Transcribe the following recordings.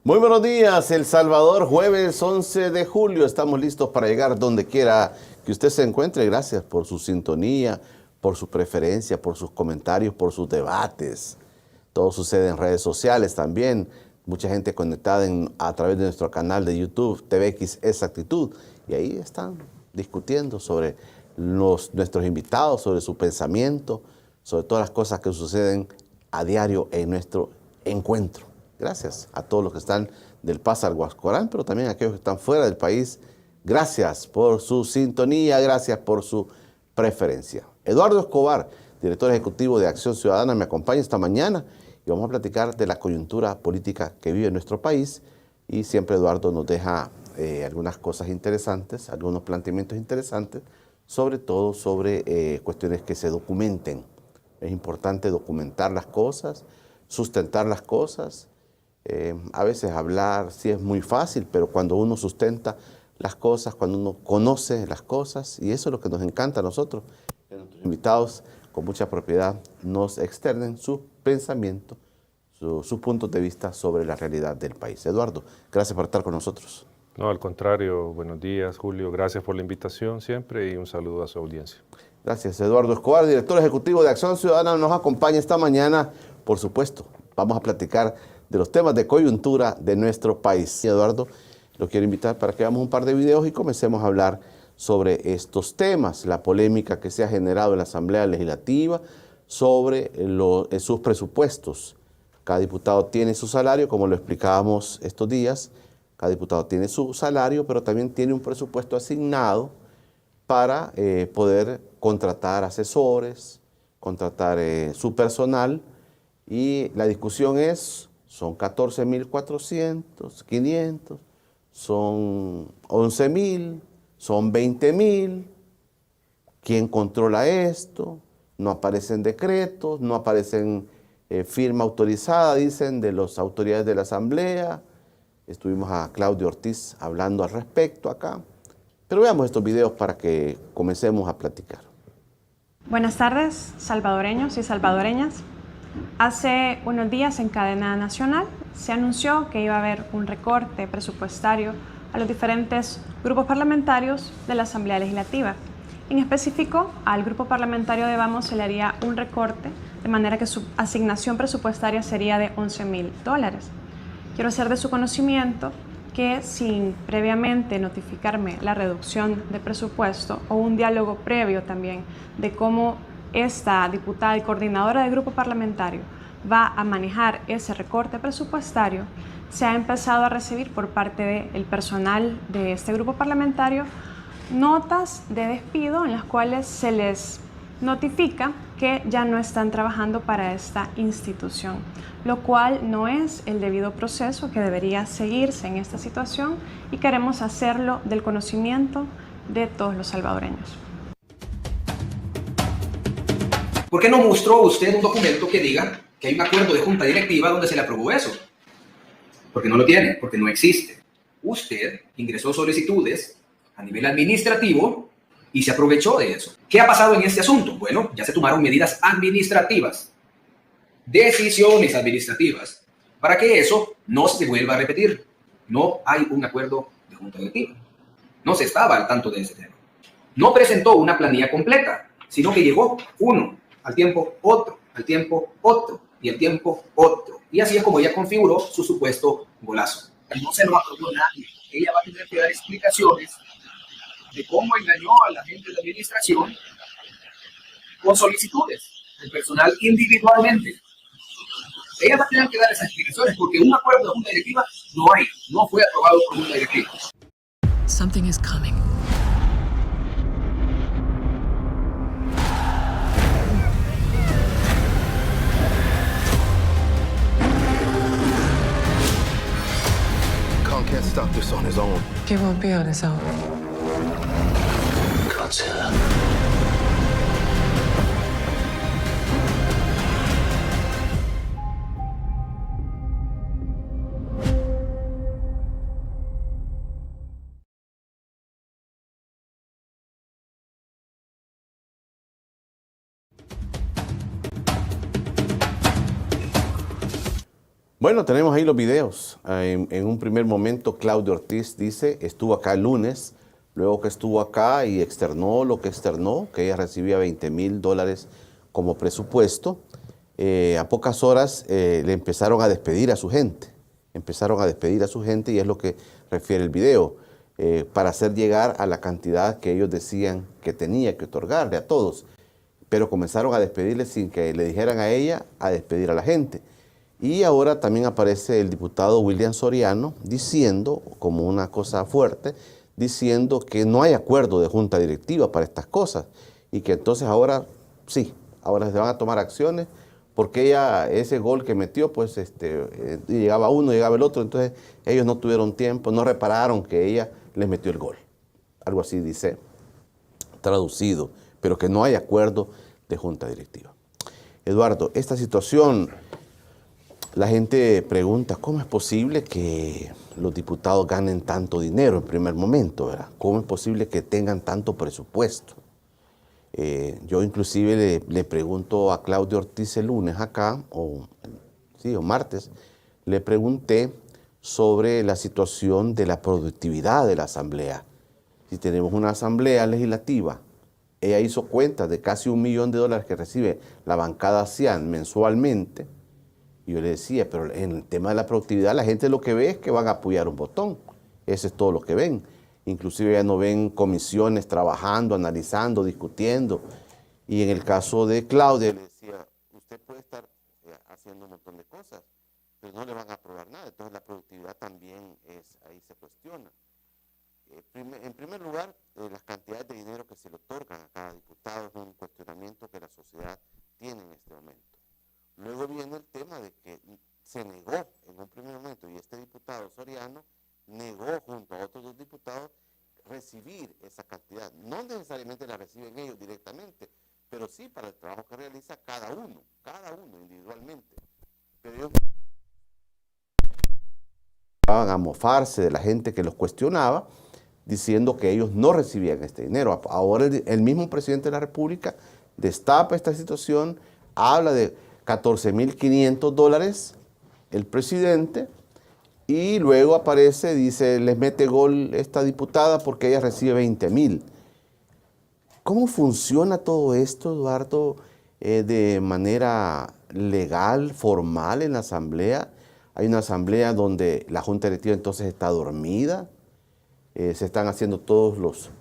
Muy buenos días, El Salvador, jueves 11 de julio. Estamos listos para llegar donde quiera que usted se encuentre. Gracias por su sintonía, por su preferencia, por sus comentarios, por sus debates. Todo sucede en redes sociales también. Mucha gente conectada a través de nuestro canal de YouTube, TVX Esa Actitud. Y ahí están discutiendo sobre nuestros invitados, sobre su pensamiento, sobre todas las cosas que suceden a diario en nuestro encuentro. Gracias a todos los que están del Paz al Huascorán, pero también a aquellos que están fuera del país. Gracias por su sintonía, gracias por su preferencia. Eduardo Escobar, director ejecutivo de Acción Ciudadana, me acompaña esta mañana y vamos a platicar de la coyuntura política que vive nuestro país. Y siempre Eduardo nos deja algunas cosas interesantes, algunos planteamientos interesantes, sobre todo sobre cuestiones que se documenten. Es importante documentar las cosas, sustentar las cosas. A veces hablar sí es muy fácil, pero cuando uno sustenta las cosas, cuando uno conoce las cosas, y eso es lo que nos encanta a nosotros, que nuestros invitados con mucha propiedad nos externen sus pensamientos, sus puntos de vista sobre la realidad del país. Eduardo, gracias por estar con nosotros. No, al contrario, buenos días, Julio. Gracias por la invitación siempre y un saludo a su audiencia. Gracias, Eduardo Escobar, director ejecutivo de Acción Ciudadana, nos acompaña esta mañana. Por supuesto, vamos a platicar de los temas de coyuntura de nuestro país. Eduardo, lo quiero invitar para que veamos un par de videos y comencemos a hablar sobre estos temas, la polémica que se ha generado en la Asamblea Legislativa sobre sus presupuestos. Cada diputado tiene su salario, como lo explicábamos estos días. Cada diputado tiene su salario, pero también tiene un presupuesto asignado para poder contratar asesores, contratar su personal. Y la discusión es, son 14.400, 500, son 11.000, son 20.000. ¿Quién controla esto? No aparecen decretos, no aparecen firma autorizada, dicen, de las autoridades de la Asamblea. Estuvimos a Claudio Ortiz hablando al respecto acá. Pero veamos estos videos para que comencemos a platicar. Buenas tardes, salvadoreños y salvadoreñas. Hace unos días en cadena nacional se anunció que iba a haber un recorte presupuestario a los diferentes grupos parlamentarios de la Asamblea Legislativa. En específico, al grupo parlamentario de Vamos se le haría un recorte, de manera que su asignación presupuestaria sería de $11.000. Quiero hacer de su conocimiento que sin previamente notificarme la reducción de presupuesto o un diálogo previo también de cómo esta diputada y coordinadora del grupo parlamentario va a manejar ese recorte presupuestario, se ha empezado a recibir por parte del personal de este grupo parlamentario notas de despido en las cuales se les notifica que ya no están trabajando para esta institución, lo cual no es el debido proceso que debería seguirse en esta situación y queremos hacerlo del conocimiento de todos los salvadoreños. ¿Por qué no mostró usted un documento que diga que hay un acuerdo de junta directiva donde se le aprobó eso? Porque no lo tiene, porque no existe. Usted ingresó solicitudes a nivel administrativo y se aprovechó de eso. ¿Qué ha pasado en este asunto? Bueno, ya se tomaron medidas administrativas, decisiones administrativas, para que eso no se vuelva a repetir. No hay un acuerdo de junta directiva. No se estaba al tanto de ese tema. No presentó una planilla completa, sino que llegó uno, al tiempo otro, al tiempo otro y al tiempo otro. Y así es como ella configuró su supuesto golazo. No se lo aprobó nadie. Ella va a tener que dar explicaciones de cómo engañó a la gente de la administración con solicitudes del personal individualmente. Ella va a tener que dar esas explicaciones porque un acuerdo de junta directiva no hay, no fue aprobado por junta directiva. Something is coming. Kong can't stop this on his own. He won't be on his own. Godzilla. Bueno, tenemos ahí los videos. En un primer momento, Claudio Ortiz dice, estuvo acá el lunes, luego que estuvo acá y externó lo que externó, que ella recibía $20,000 como presupuesto. A pocas horas le empezaron a despedir a su gente. Empezaron a despedir a su gente y es lo que refiere el video, para hacer llegar a la cantidad que ellos decían que tenía que otorgarle a todos. Pero comenzaron a despedirle sin que le dijeran a ella a despedir a la gente. Y ahora también aparece el diputado William Soriano diciendo, como una cosa fuerte, diciendo que no hay acuerdo de junta directiva para estas cosas y que entonces ahora sí, ahora se van a tomar acciones porque ella, ese gol que metió, pues llegaba uno, llegaba el otro, entonces ellos no tuvieron tiempo, no repararon que ella les metió el gol. Algo así dice, traducido, pero que no hay acuerdo de junta directiva. Eduardo, esta situación, la gente pregunta, ¿cómo es posible que los diputados ganen tanto dinero en primer momento, ¿verdad? ¿Cómo es posible que tengan tanto presupuesto? Yo inclusive le pregunto a Claudio Ortiz el lunes acá, o martes, le pregunté sobre la situación de la productividad de la Asamblea. Si tenemos una Asamblea Legislativa, ella hizo cuenta de casi $1 millón que recibe la bancada CIAN mensualmente, y yo le decía, pero en el tema de la productividad la gente lo que ve es que van a apoyar un botón, eso es todo lo que ven. Inclusive ya no ven comisiones trabajando, analizando, discutiendo. Y en el caso de Claudia, le decía, usted puede estar haciendo un montón de cosas, pero no le van a aprobar nada. Entonces la productividad también ahí se cuestiona. En primer lugar, las cantidades de dinero que se le otorgan a cada diputado es un cuestionamiento que la sociedad tiene en este momento. Luego viene el tema de que se negó en un primer momento, y este diputado Soriano negó junto a otros 2 diputados recibir esa cantidad. No necesariamente la reciben ellos directamente, pero sí para el trabajo que realiza cada uno individualmente. Pero ellos van a mofarse de la gente que los cuestionaba, diciendo que ellos no recibían este dinero. Ahora el mismo presidente de la República destapa esta situación, habla de $14,500 el presidente, y luego aparece, dice, les mete gol esta diputada porque ella recibe $20,000. ¿Cómo funciona todo esto, Eduardo, de manera legal, formal en la Asamblea? Hay una Asamblea donde la Junta Directiva entonces está dormida, se están haciendo todos los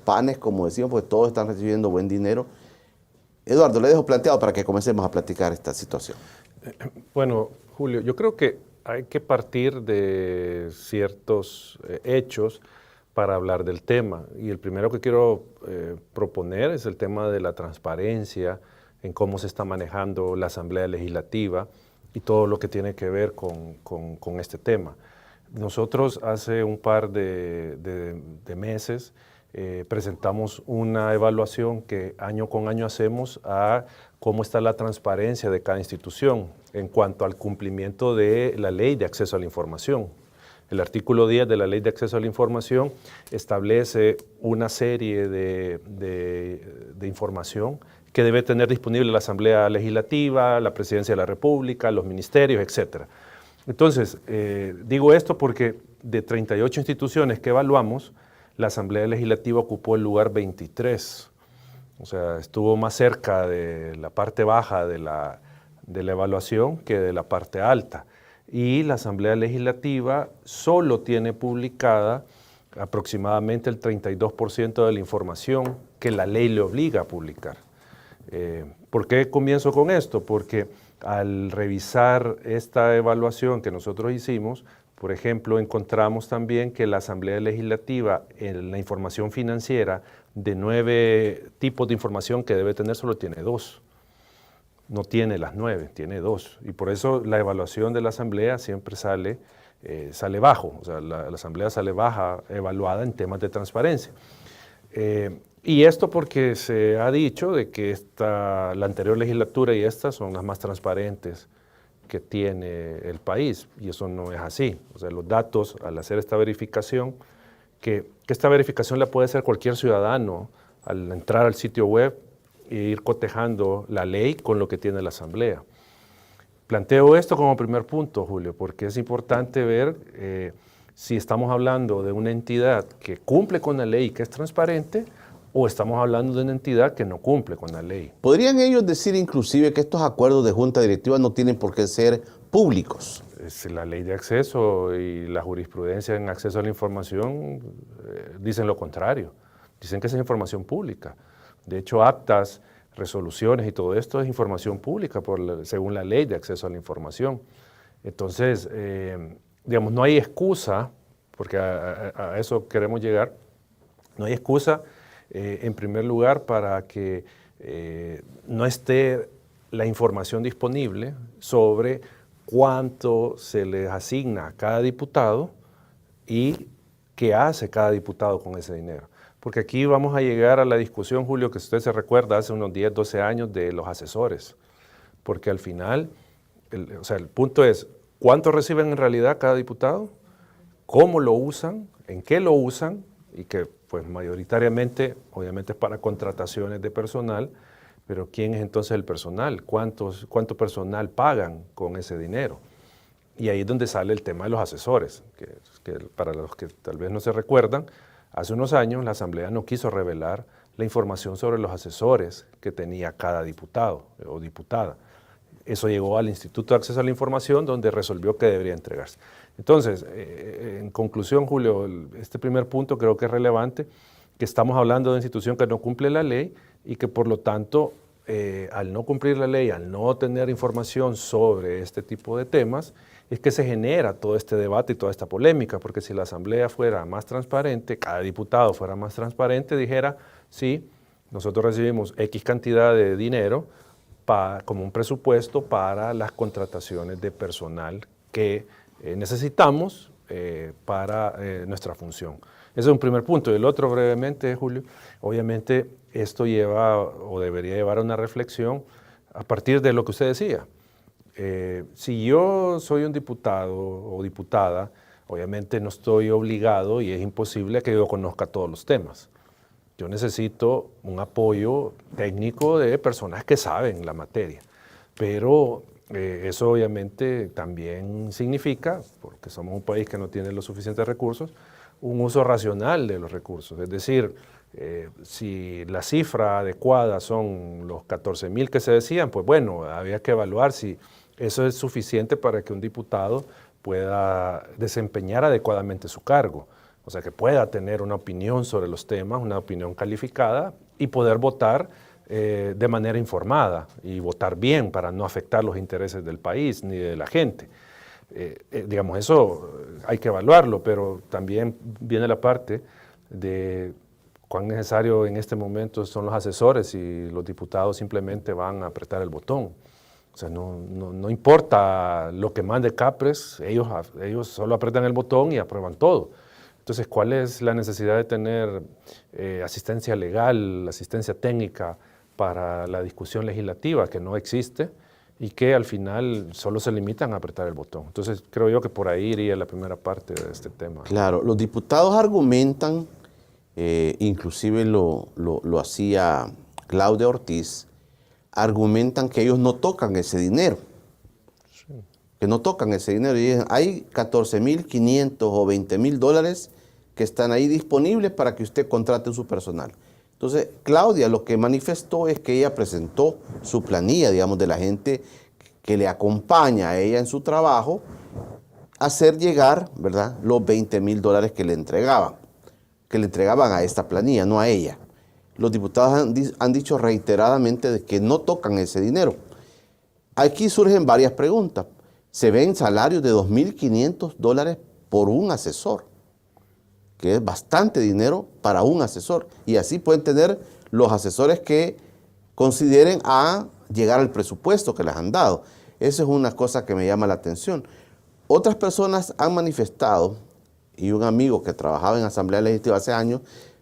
panes, como decíamos, porque todos están recibiendo buen dinero. Eduardo, le dejo planteado para que comencemos a platicar esta situación. Bueno, Julio, yo creo que hay que partir de ciertos hechos para hablar del tema. Y el primero que quiero proponer es el tema de la transparencia en cómo se está manejando la Asamblea Legislativa y todo lo que tiene que ver con este tema. Nosotros hace un par de meses presentamos una evaluación que año con año hacemos a cómo está la transparencia de cada institución en cuanto al cumplimiento de la Ley de Acceso a la Información. El artículo 10 de la Ley de Acceso a la Información establece una serie de información que debe tener disponible la Asamblea Legislativa, la Presidencia de la República, los ministerios, etc. Entonces, digo esto porque de 38 instituciones que evaluamos, la Asamblea Legislativa ocupó el lugar 23. O sea, estuvo más cerca de la parte baja de la evaluación que de la parte alta. Y la Asamblea Legislativa solo tiene publicada aproximadamente el 32% de la información que la ley le obliga a publicar. ¿Por qué comienzo con esto? Porque al revisar esta evaluación que nosotros hicimos, por ejemplo, encontramos también que la Asamblea Legislativa, en la información financiera, de 9 tipos de información que debe tener, solo tiene 2. No tiene las 9, tiene 2. Y por eso la evaluación de la Asamblea siempre sale bajo. O sea, la Asamblea sale baja evaluada en temas de transparencia. Y esto porque se ha dicho de que la anterior legislatura y esta son las más transparentes que tiene el país, y eso no es así. O sea, los datos, al hacer esta verificación, que esta verificación la puede hacer cualquier ciudadano al entrar al sitio web e ir cotejando la ley con lo que tiene la Asamblea. Planteo esto como primer punto, Julio, porque es importante ver si estamos hablando de una entidad que cumple con la ley y que es transparente, o estamos hablando de una entidad que no cumple con la ley. ¿Podrían ellos decir inclusive que estos acuerdos de junta directiva no tienen por qué ser públicos? La ley de acceso y la jurisprudencia en acceso a la información dicen lo contrario. Dicen que esa es información pública. De hecho, actas, resoluciones y todo esto es información pública según la ley de acceso a la información. Entonces, digamos, no hay excusa, porque a eso queremos llegar, no hay excusa en primer lugar para que no esté la información disponible sobre cuánto se les asigna a cada diputado y qué hace cada diputado con ese dinero. Porque aquí vamos a llegar a la discusión, Julio, que usted se recuerda hace unos 10, 12 años de los asesores. Porque al final, el punto es, ¿cuánto reciben en realidad cada diputado? ¿Cómo lo usan? ¿En qué lo usan? Y que pues mayoritariamente, obviamente es para contrataciones de personal, pero ¿quién es entonces el personal? ¿Cuánto personal pagan con ese dinero? Y ahí es donde sale el tema de los asesores, que para los que tal vez no se recuerdan, hace unos años la Asamblea no quiso revelar la información sobre los asesores que tenía cada diputado o diputada. Eso llegó al Instituto de Acceso a la Información, donde resolvió que debería entregarse. Entonces, en conclusión, Julio, este primer punto creo que es relevante, que estamos hablando de una institución que no cumple la ley y que por lo tanto, al no cumplir la ley, al no tener información sobre este tipo de temas, es que se genera todo este debate y toda esta polémica, porque si la Asamblea fuera más transparente, cada diputado fuera más transparente, dijera, sí, nosotros recibimos X cantidad de dinero como un presupuesto para las contrataciones de personal que necesitamos para nuestra función. Ese es un primer punto. Y el otro, brevemente, Julio, obviamente esto lleva o debería llevar a una reflexión a partir de lo que usted decía. Si yo soy un diputado o diputada, obviamente no estoy obligado y es imposible que yo conozca todos los temas. Yo necesito un apoyo técnico de personas que saben la materia, pero eso obviamente también significa, porque somos un país que no tiene los suficientes recursos, un uso racional de los recursos. Es decir, si la cifra adecuada son los 14,000 que se decían, pues bueno, había que evaluar si eso es suficiente para que un diputado pueda desempeñar adecuadamente su cargo. O sea, que pueda tener una opinión sobre los temas, una opinión calificada y poder votar de manera informada y votar bien para no afectar los intereses del país ni de la gente. Digamos, eso hay que evaluarlo, pero también viene la parte de cuán necesario en este momento son los asesores y los diputados simplemente van a apretar el botón. O sea, no importa lo que mande Capres, ellos solo apretan el botón y aprueban todo. Entonces, ¿cuál es la necesidad de tener asistencia legal, asistencia técnica para la discusión legislativa que no existe y que al final solo se limitan a apretar el botón? Entonces, creo yo que por ahí iría la primera parte de este tema. Claro, los diputados argumentan, inclusive lo hacía Claudia Ortiz, argumentan que ellos no tocan ese dinero. Que no tocan ese dinero. Y dicen, hay 14,500 o 20,000 dólares que están ahí disponibles para que usted contrate su personal. Entonces, Claudia lo que manifestó es que ella presentó su planilla, digamos, de la gente que le acompaña a ella en su trabajo, a hacer llegar, ¿verdad?, los 20,000 dólares que le entregaban a esta planilla, no a ella. Los diputados han dicho reiteradamente de que no tocan ese dinero. Aquí surgen varias preguntas. Se ven salarios de 2,500 dólares por un asesor, que es bastante dinero para un asesor. Y así pueden tener los asesores que consideren a llegar al presupuesto que les han dado. Eso es una cosa que me llama la atención. Otras personas han manifestado, y un amigo que trabajaba en Asamblea Legislativa hace años,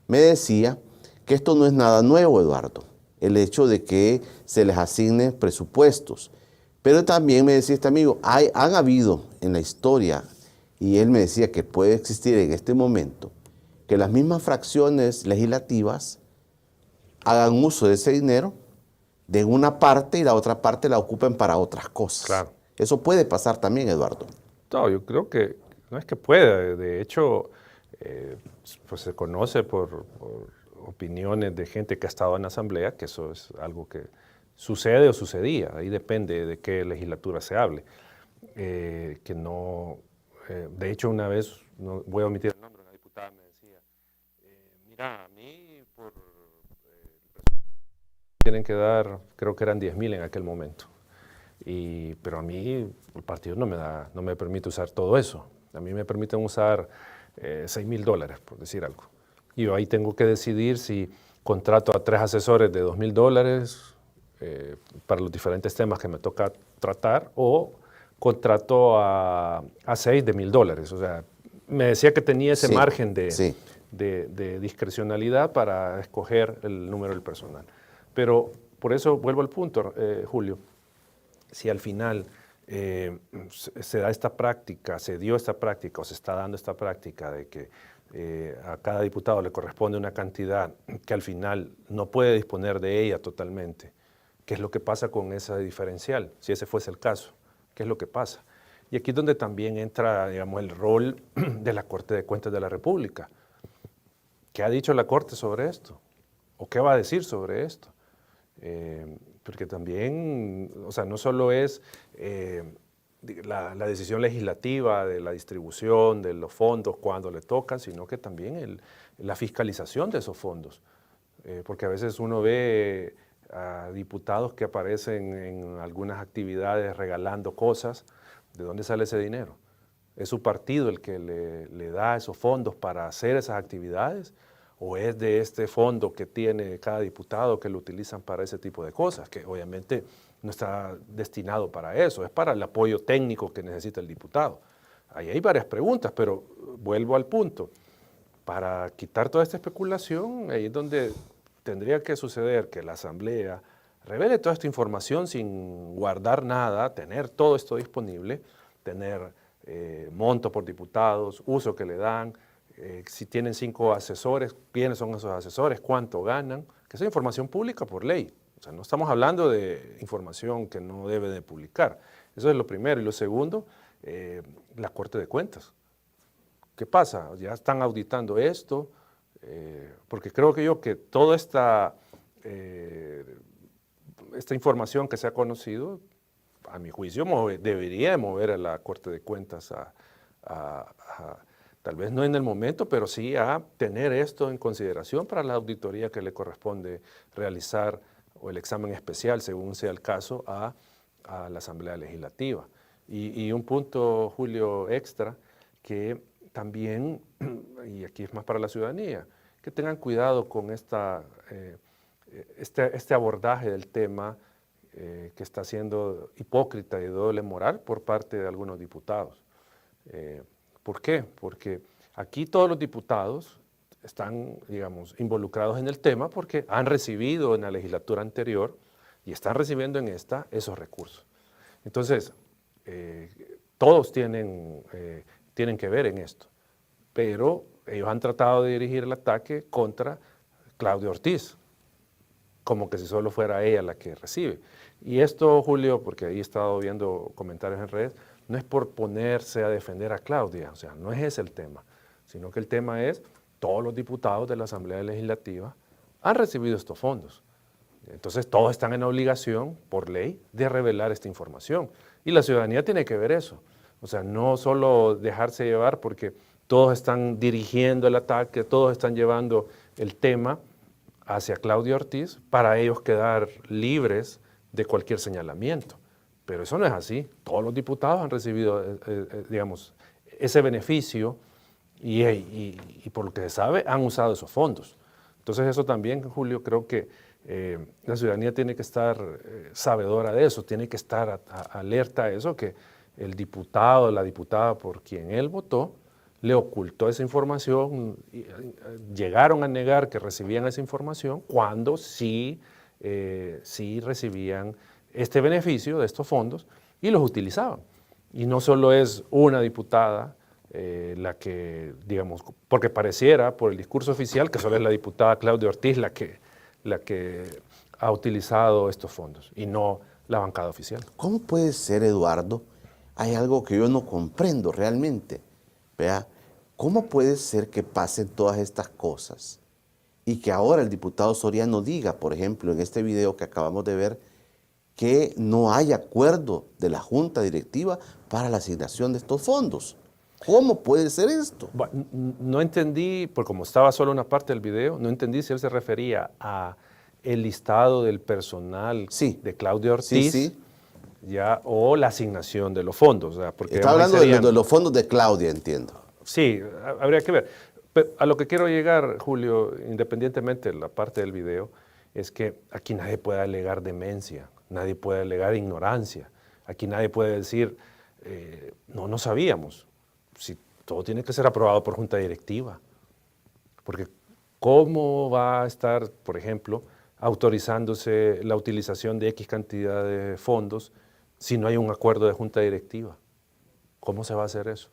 me decía que esto no es nada nuevo, Eduardo, el hecho de que se les asigne presupuestos. Pero también me decía este amigo, han habido en la historia, y él me decía que puede existir en este momento, que las mismas fracciones legislativas hagan uso de ese dinero de una parte y la otra parte la ocupen para otras cosas. Claro. Eso puede pasar también, Eduardo. No, yo creo que no es que pueda. De hecho, pues se conoce por opiniones de gente que ha estado en la Asamblea que eso es algo que sucede o sucedía. Ahí depende de qué legislatura se hable. Que no... de hecho, una vez, no voy a omitir el nombre, una diputada me decía, mira, a mí por... tienen que dar, creo que eran 10,000 en aquel momento. Pero a mí el partido no me permite usar todo eso. A mí me permiten usar $6,000, por decir algo. Y yo ahí tengo que decidir si contrato a 3 asesores de $2,000 para los diferentes temas que me toca tratar, o contrato a 6 de $1,000. O sea, me decía que tenía ese margen de discrecionalidad para escoger el número del personal. Pero por eso vuelvo al punto, Julio. Si al final se da esta práctica, se dio esta práctica o se está dando esta práctica de que a cada diputado le corresponde una cantidad que al final no puede disponer de ella totalmente, ¿qué es lo que pasa con ese diferencial? Si ese fuese el caso, ¿qué es lo que pasa? Y aquí es donde también entra, digamos, el rol de la Corte de Cuentas de la República. ¿Qué ha dicho la Corte sobre esto? ¿O qué va a decir sobre esto? Porque también, o sea, no solo es la decisión legislativa de la distribución de los fondos cuando le tocan, sino que también la fiscalización de esos fondos. Porque a veces uno ve a diputados que aparecen en algunas actividades regalando cosas. ¿De dónde sale ese dinero? ¿Es su partido el que le da esos fondos para hacer esas actividades? ¿O es de este fondo que tiene cada diputado que lo utilizan para ese tipo de cosas? Que obviamente no está destinado para eso, es para el apoyo técnico que necesita el diputado. Ahí hay varias preguntas, pero vuelvo al punto. Para quitar toda esta especulación, ahí es donde tendría que suceder que la Asamblea revele toda esta información sin guardar nada, tener todo esto disponible, tener monto por diputados, uso que le dan, si tienen 5 asesores, quiénes son esos asesores, cuánto ganan, que sea información pública por ley. O sea, no estamos hablando de información que no debe de publicar. Eso es lo primero. Y lo segundo, la Corte de Cuentas. ¿Qué pasa? Ya están auditando esto, porque creo que toda esta información que se ha conocido, a mi juicio, debería mover a la Corte de Cuentas tal vez no en el momento, pero sí a tener esto en consideración para la auditoría que le corresponde realizar, o el examen especial, según sea el caso, a la Asamblea Legislativa. Y un punto, Julio, extra, que también, y aquí es más para la ciudadanía, que tengan cuidado con este abordaje del tema que está siendo hipócrita y de doble moral por parte de algunos diputados. ¿Por qué? Porque aquí todos los diputados están, digamos, involucrados en el tema porque han recibido en la legislatura anterior y están recibiendo en esta esos recursos. Entonces, todos tienen que ver en esto, pero ellos han tratado de dirigir el ataque contra Claudia Ortiz, como que si solo fuera ella la que recibe. Y esto, Julio, porque ahí he estado viendo comentarios en redes, no es por ponerse a defender a Claudia, o sea, no es ese el tema, sino que el tema es todos los diputados de la Asamblea Legislativa han recibido estos fondos. Entonces todos están en obligación, por ley, de revelar esta información. Y la ciudadanía tiene que ver eso. O sea, no solo dejarse llevar porque todos están dirigiendo el ataque, todos están llevando el tema hacia Claudia Ortiz para ellos quedar libres de cualquier señalamiento. Pero eso no es así. Todos los diputados han recibido, digamos, ese beneficio y por lo que se sabe han usado esos fondos. Entonces eso también, Julio, creo que la ciudadanía tiene que estar sabedora de eso, tiene que estar alerta a eso, que el diputado o la diputada por quien él votó le ocultó esa información, llegaron a negar que recibían esa información cuando sí recibían este beneficio de estos fondos y los utilizaban. Y no solo es una diputada la que, digamos, porque pareciera por el discurso oficial que solo es la diputada Claudia Ortiz la que ha utilizado estos fondos y no la bancada oficial. ¿Cómo puede ser, Eduardo, hay algo que yo no comprendo realmente. Vea, ¿cómo puede ser que pasen todas estas cosas y que ahora el diputado Soriano diga, por ejemplo, en este video que acabamos de ver, que no hay acuerdo de la Junta Directiva para la asignación de estos fondos? ¿Cómo puede ser esto? Bueno, no entendí, porque como estaba solo una parte del video, no entendí si él se refería a el listado del personal Sí. de Claudia Ortiz, Sí. ya, o la asignación de los fondos. O sea, porque Está digamos, hablando serían- de los fondos de Claudia, entiendo. Sí, habría que ver. Pero a lo que quiero llegar, Julio, independientemente de la parte del video, es que aquí nadie puede alegar demencia, nadie puede alegar ignorancia, aquí nadie puede decir, no sabíamos. Si todo tiene que ser aprobado por junta directiva. Porque ¿cómo va a estar, por ejemplo, autorizándose la utilización de X cantidad de fondos si no hay un acuerdo de junta directiva? ¿Cómo se va a hacer eso?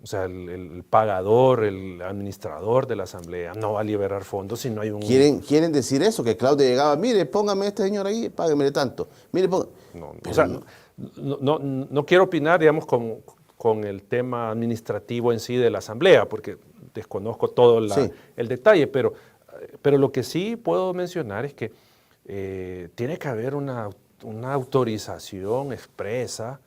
O sea, el pagador, el administrador de la asamblea no va a liberar fondos si no hay un... ¿Quieren decir eso? Que Claudia llegaba, mire, póngame a este señor ahí, páguemele tanto. Mire, No, pero o sea, no quiero opinar, digamos, con el tema administrativo en sí de la asamblea, porque desconozco todo Sí. el detalle, pero lo que sí puedo mencionar es que tiene que haber una autorización expresa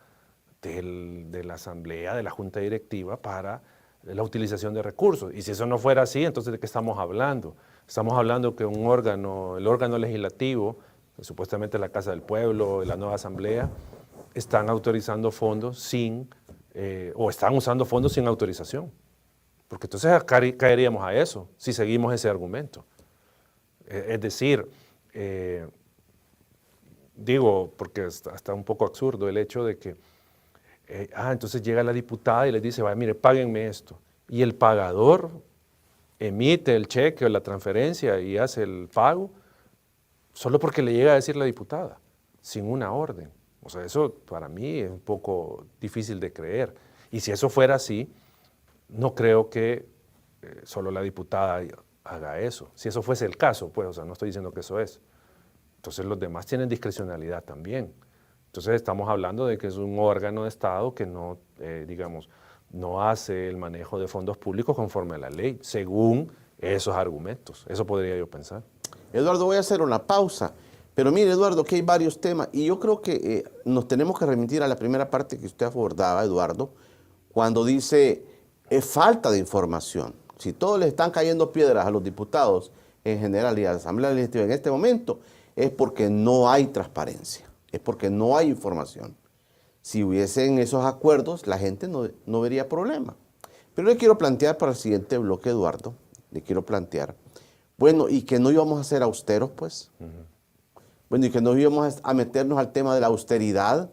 de la asamblea, de la junta directiva, para la utilización de recursos. Y si eso no fuera así, entonces ¿de qué estamos hablando? Estamos hablando que un órgano, el órgano legislativo, supuestamente la Casa del Pueblo, la nueva asamblea, están autorizando fondos o están usando fondos sin autorización. Porque entonces caeríamos a eso, si seguimos ese argumento. Es decir, digo, porque está un poco absurdo el hecho de que, entonces llega la diputada y les dice, vaya, mire, páguenme esto. Y el pagador emite el cheque o la transferencia y hace el pago, solo porque le llega a decir la diputada, sin una orden. O sea, eso para mí es un poco difícil de creer. Y si eso fuera así, no creo que solo la diputada haga eso. Si eso fuese el caso, pues, o sea, no estoy diciendo que eso es. Entonces los demás tienen discrecionalidad también. Entonces estamos hablando de que es un órgano de Estado que no, digamos, no hace el manejo de fondos públicos conforme a la ley, según esos argumentos. Eso podría yo pensar. Eduardo, voy a hacer una pausa. Pero mire, Eduardo, que hay varios temas y yo creo que nos tenemos que remitir a la primera parte que usted abordaba, Eduardo, cuando dice falta de información. Si todos les están cayendo piedras a los diputados en general y a la Asamblea Legislativa en este momento, es porque no hay transparencia, es porque no hay información. Si hubiesen esos acuerdos, la gente no vería problema. Pero le quiero plantear para el siguiente bloque, Eduardo, le quiero plantear, bueno, ¿y que no íbamos a ser austeros, pues? Bueno, ¿y que no íbamos a meternos al tema de la austeridad?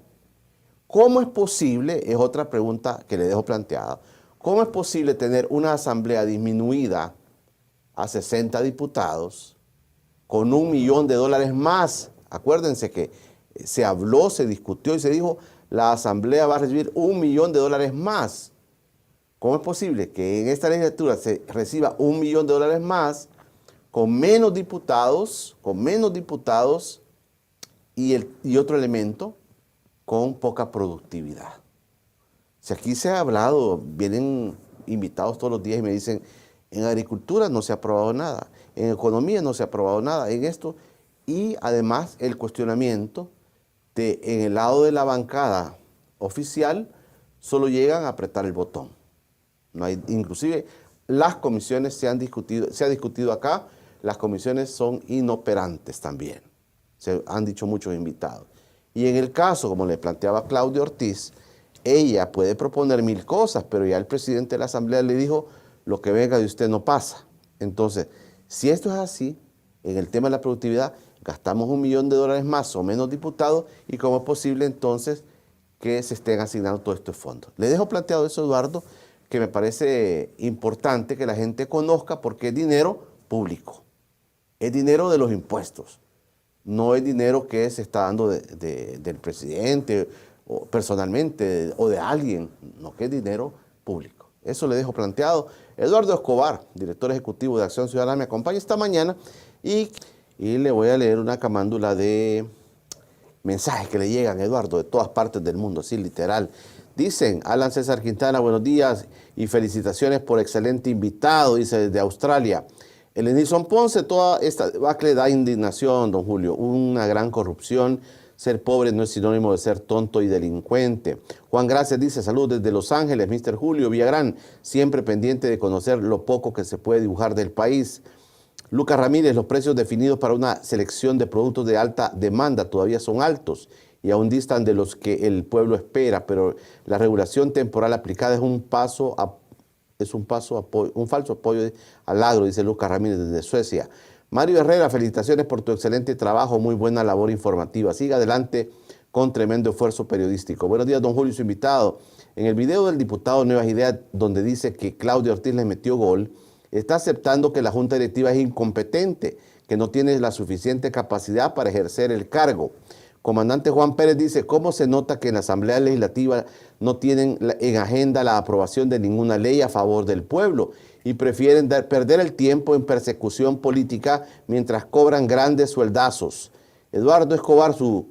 ¿Cómo es posible? Es otra pregunta que le dejo planteada. ¿Cómo es posible tener una asamblea disminuida a 60 diputados con $1 millón más? Acuérdense que se habló, se discutió y se dijo, la asamblea va a recibir $1 millón más. ¿Cómo es posible que en esta legislatura se reciba $1 millón más con menos diputados y otro elemento, con poca productividad? Si aquí se ha hablado, vienen invitados todos los días y me dicen, en agricultura no se ha aprobado nada, en economía no se ha aprobado nada, en esto, y además el cuestionamiento de en el lado de la bancada oficial solo llegan a apretar el botón. No hay, inclusive las comisiones se ha discutido acá, las comisiones son inoperantes también, se han dicho muchos invitados. Y en el caso, como le planteaba Claudia Ortiz, ella puede proponer 1000 cosas, pero ya el presidente de la Asamblea le dijo, lo que venga de usted no pasa. Entonces, si esto es así, en el tema de la productividad, gastamos $1 millón más o menos diputados, y cómo es posible entonces que se estén asignando todos estos fondos. Le dejo planteado eso, Eduardo, que me parece importante que la gente conozca, porque es dinero público, es dinero de los impuestos, no es dinero que se está dando del presidente o personalmente o de alguien, no, que es dinero público. Eso le dejo planteado. Eduardo Escobar, director ejecutivo de Acción Ciudadana, me acompaña esta mañana y le voy a leer una camándula de mensajes que le llegan, Eduardo, de todas partes del mundo, así literal. Dicen, Alan César Quintana, buenos días y felicitaciones por excelente invitado, dice desde Australia. El Enilson Ponce, toda esta debacle da indignación, don Julio, una gran corrupción. Ser pobre no es sinónimo de ser tonto y delincuente. Juan Gracias dice, salud desde Los Ángeles, Mr. Julio Villagrán, siempre pendiente de conocer lo poco que se puede dibujar del país. Lucas Ramírez, los precios definidos para una selección de productos de alta demanda todavía son altos y aún distan de los que el pueblo espera, pero la regulación temporal aplicada es un falso apoyo al agro, dice Lucas Ramírez desde Suecia. Mario Herrera, felicitaciones por tu excelente trabajo, muy buena labor informativa. Siga adelante con tremendo esfuerzo periodístico. Buenos días, don Julio, su invitado. En el video del diputado Nuevas Ideas, donde dice que Claudia Ortiz le metió gol, está aceptando que la Junta Directiva es incompetente, que no tiene la suficiente capacidad para ejercer el cargo. Comandante Juan Pérez dice, ¿cómo se nota que en la Asamblea Legislativa no tienen en agenda la aprobación de ninguna ley a favor del pueblo y prefieren perder el tiempo en persecución política mientras cobran grandes sueldazos? Eduardo Escobar, su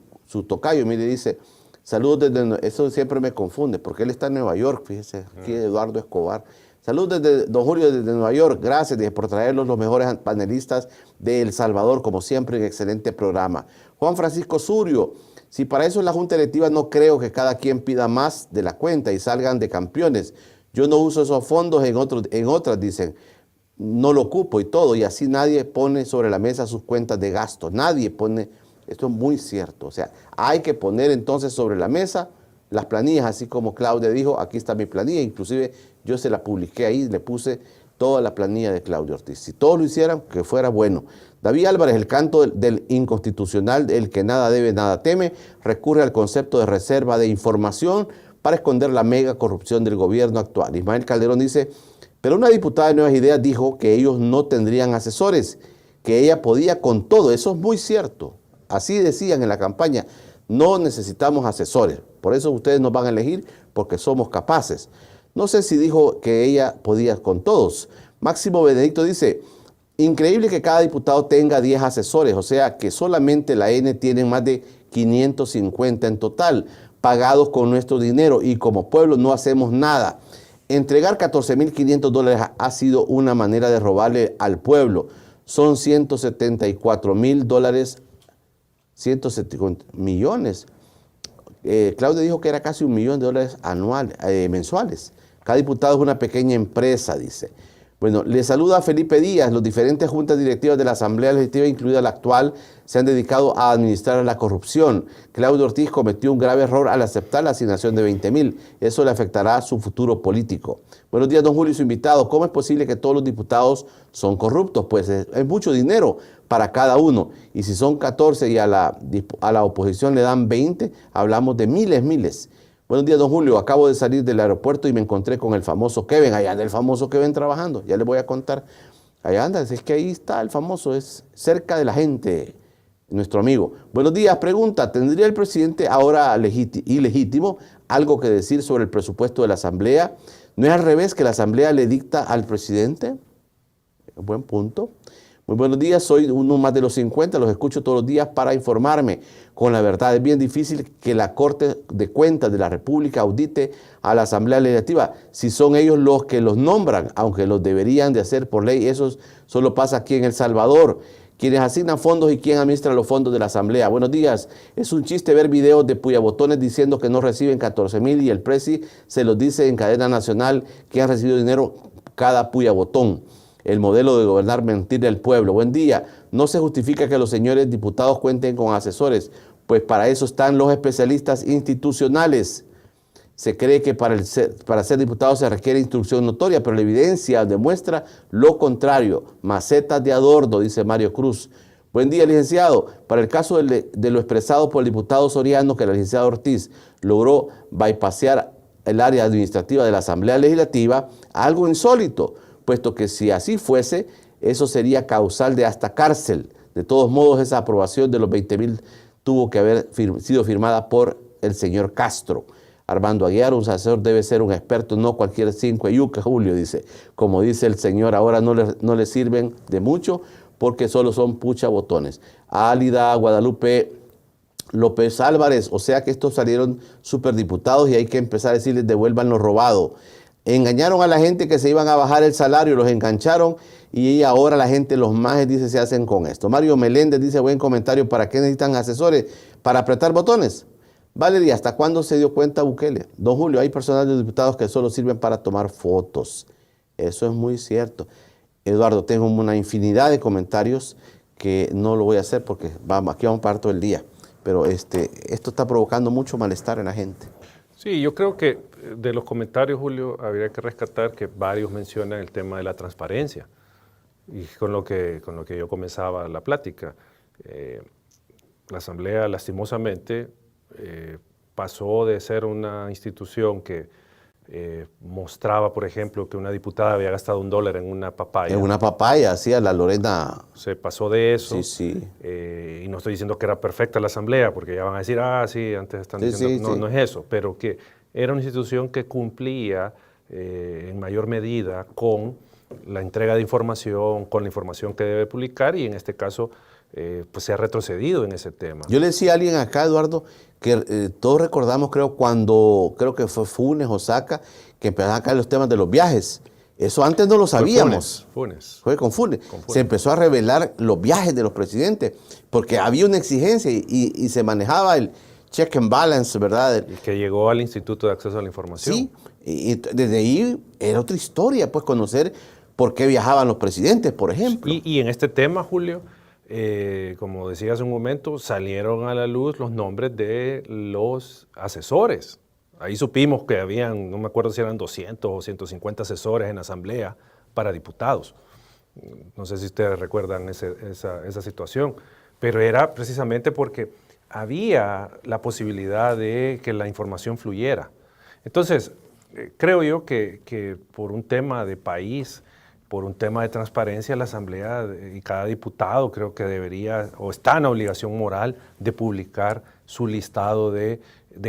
tocayo, mire, dice, saludos desde... Eso siempre me confunde, porque él está en Nueva York, fíjese, aquí Eduardo Escobar. Saludos desde don Julio, desde Nueva York. Gracias por traernos los mejores panelistas de El Salvador, como siempre, en excelente programa. Juan Francisco Surio, si para eso es la Junta Directiva, no creo que cada quien pida más de la cuenta y salgan de campeones. Yo no uso esos fondos en otras, dicen, no lo ocupo y todo, y así nadie pone sobre la mesa sus cuentas de gasto. Nadie pone, esto es muy cierto, o sea, hay que poner entonces sobre la mesa las planillas, así como Claudia dijo, aquí está mi planilla, inclusive yo se la publiqué ahí, le puse toda la planilla de Claudia Ortiz. Si todos lo hicieran, que fuera bueno. David Álvarez, el canto del inconstitucional, el que nada debe, nada teme, recurre al concepto de reserva de información para esconder la mega corrupción del gobierno actual. Ismael Calderón dice, pero una diputada de Nuevas Ideas dijo que ellos no tendrían asesores, que ella podía con todo. Eso es muy cierto. Así decían en la campaña, no necesitamos asesores. Por eso ustedes nos van a elegir, porque somos capaces. No sé si dijo que ella podía con todos. Máximo Benedicto dice, increíble que cada diputado tenga 10 asesores, o sea que solamente la N tiene más de 550 en total, pagados con nuestro dinero y como pueblo no hacemos nada. Entregar $14,500 ha sido una manera de robarle al pueblo. Son $174,000, 170 millones. Claudia dijo que era casi $1 millón mensuales. Cada diputado es una pequeña empresa, dice. Bueno, le saluda Felipe Díaz. Los diferentes juntas directivas de la Asamblea Legislativa, incluida la actual, se han dedicado a administrar la corrupción. Claudio Ortiz cometió un grave error al aceptar la asignación de 20,000. Eso le afectará a su futuro político. Buenos días, don Julio y su invitado. ¿Cómo es posible que todos los diputados son corruptos? Pues es mucho dinero para cada uno. Y si son 14 y a la oposición le dan 20, hablamos de miles. Buenos días, don Julio. Acabo de salir del aeropuerto y me encontré con el famoso Kevin. Allá anda el famoso Kevin trabajando. Ya les voy a contar. Allá anda, es que ahí está el famoso, es cerca de la gente, nuestro amigo. Buenos días, pregunta, ¿tendría el presidente ahora ilegítimo algo que decir sobre el presupuesto de la Asamblea? ¿No es al revés que la Asamblea le dicta al presidente? Buen punto. Muy buenos días, soy uno más de los 50, los escucho todos los días para informarme con la verdad. Es bien difícil que la Corte de Cuentas de la República audite a la Asamblea Legislativa si son ellos los que los nombran, aunque los deberían de hacer por ley. Eso solo pasa aquí en El Salvador. Quienes asignan fondos y quién administra los fondos de la Asamblea. Buenos días, es un chiste ver videos de puyabotones diciendo que no reciben 14,000 y el presi se los dice en cadena nacional que han recibido dinero cada puyabotón. El modelo de gobernar mentir al pueblo. Buen día. No se justifica que los señores diputados cuenten con asesores, pues para eso están los especialistas institucionales. Se cree que para ser diputado se requiere instrucción notoria, pero la evidencia demuestra lo contrario. Macetas de adorno, dice Mario Cruz. Buen día, licenciado. Para el caso de lo expresado por el diputado Soriano, que la licenciada Ortiz logró bypassear el área administrativa de la Asamblea Legislativa, algo insólito, puesto que si así fuese, eso sería causal de hasta cárcel. De todos modos, esa aprobación de los 20,000 tuvo que haber sido firmada por el señor Castro. Armando Aguiar, un asesor debe ser un experto, no cualquier 5 yuca, Julio, dice. Como dice el señor, ahora no le sirven de mucho porque solo son pucha botones. Álida Guadalupe López Álvarez, o sea que estos salieron superdiputados y hay que empezar a decirles devuelvan lo robado. Engañaron a la gente que se iban a bajar el salario, los engancharon y ahora la gente, los majes, dice, se hacen con esto. Mario Meléndez dice, buen comentario, ¿para qué necesitan asesores? ¿Para apretar botones? Valeria, ¿hasta cuándo se dio cuenta Bukele? Don Julio, hay personal de diputados que solo sirven para tomar fotos. Eso es muy cierto. Eduardo, tengo una infinidad de comentarios que no lo voy a hacer porque aquí vamos para todo el día. Pero esto está provocando mucho malestar en la gente. Sí, yo creo que de los comentarios, Julio, habría que rescatar que varios mencionan el tema de la transparencia. Y con lo que yo comenzaba la plática. La Asamblea, lastimosamente, pasó de ser una institución que mostraba, por ejemplo, que una diputada había gastado $1 en una papaya. En una papaya, hacía la Lorena. Se pasó de eso. Sí, sí. Y no estoy diciendo que era perfecta la Asamblea, porque ya van a decir, sí, antes están diciendo, no es eso, pero que era una institución que cumplía en mayor medida con la entrega de información, con la información que debe publicar, y en este caso pues se ha retrocedido en ese tema. Yo le decía a alguien acá, Eduardo, que todos recordamos, creo que fue Funes o Saca, que empezaron a caer los temas de los viajes. Eso antes no lo sabíamos. Funes. Fue con Funes. Se empezó a revelar los viajes de los presidentes, porque había una exigencia y se manejaba el check and balance, ¿verdad? Y que llegó al Instituto de Acceso a la Información. Sí, y desde ahí era otra historia, pues conocer por qué viajaban los presidentes, por ejemplo. Y en este tema, Julio, como decía hace un momento, salieron a la luz los nombres de los asesores. Ahí supimos que habían, no me acuerdo si eran 200 o 150 asesores en la Asamblea para diputados. No sé si ustedes recuerdan esa situación, pero era precisamente porque había la posibilidad de que la información fluyera. Entonces, creo yo que por un tema de país, por un tema de transparencia, la Asamblea y cada diputado creo que debería, o está en obligación moral, de publicar su listado de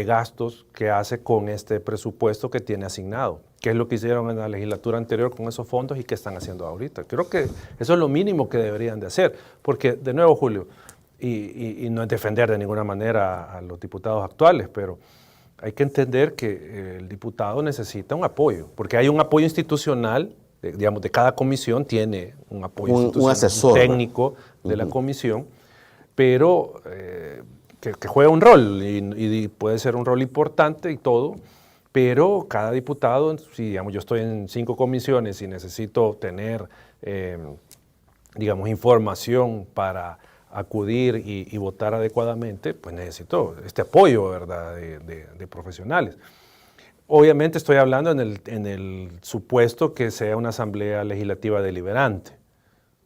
gastos que hace con este presupuesto que tiene asignado, que es lo que hicieron en la legislatura anterior con esos fondos y que están haciendo ahorita. Creo que eso es lo mínimo que deberían de hacer, porque de nuevo, Julio, y no es defender de ninguna manera a los diputados actuales, pero hay que entender que el diputado necesita un apoyo, porque hay un apoyo institucional, digamos, de cada comisión tiene un apoyo un asesor técnico de la comisión, pero que juega un rol y puede ser un rol importante y todo, pero cada diputado, si digamos, yo estoy en 5 comisiones y necesito tener, digamos, información para acudir y votar adecuadamente, pues necesito este apoyo, ¿verdad?, de profesionales. Obviamente estoy hablando en el supuesto que sea una asamblea legislativa deliberante,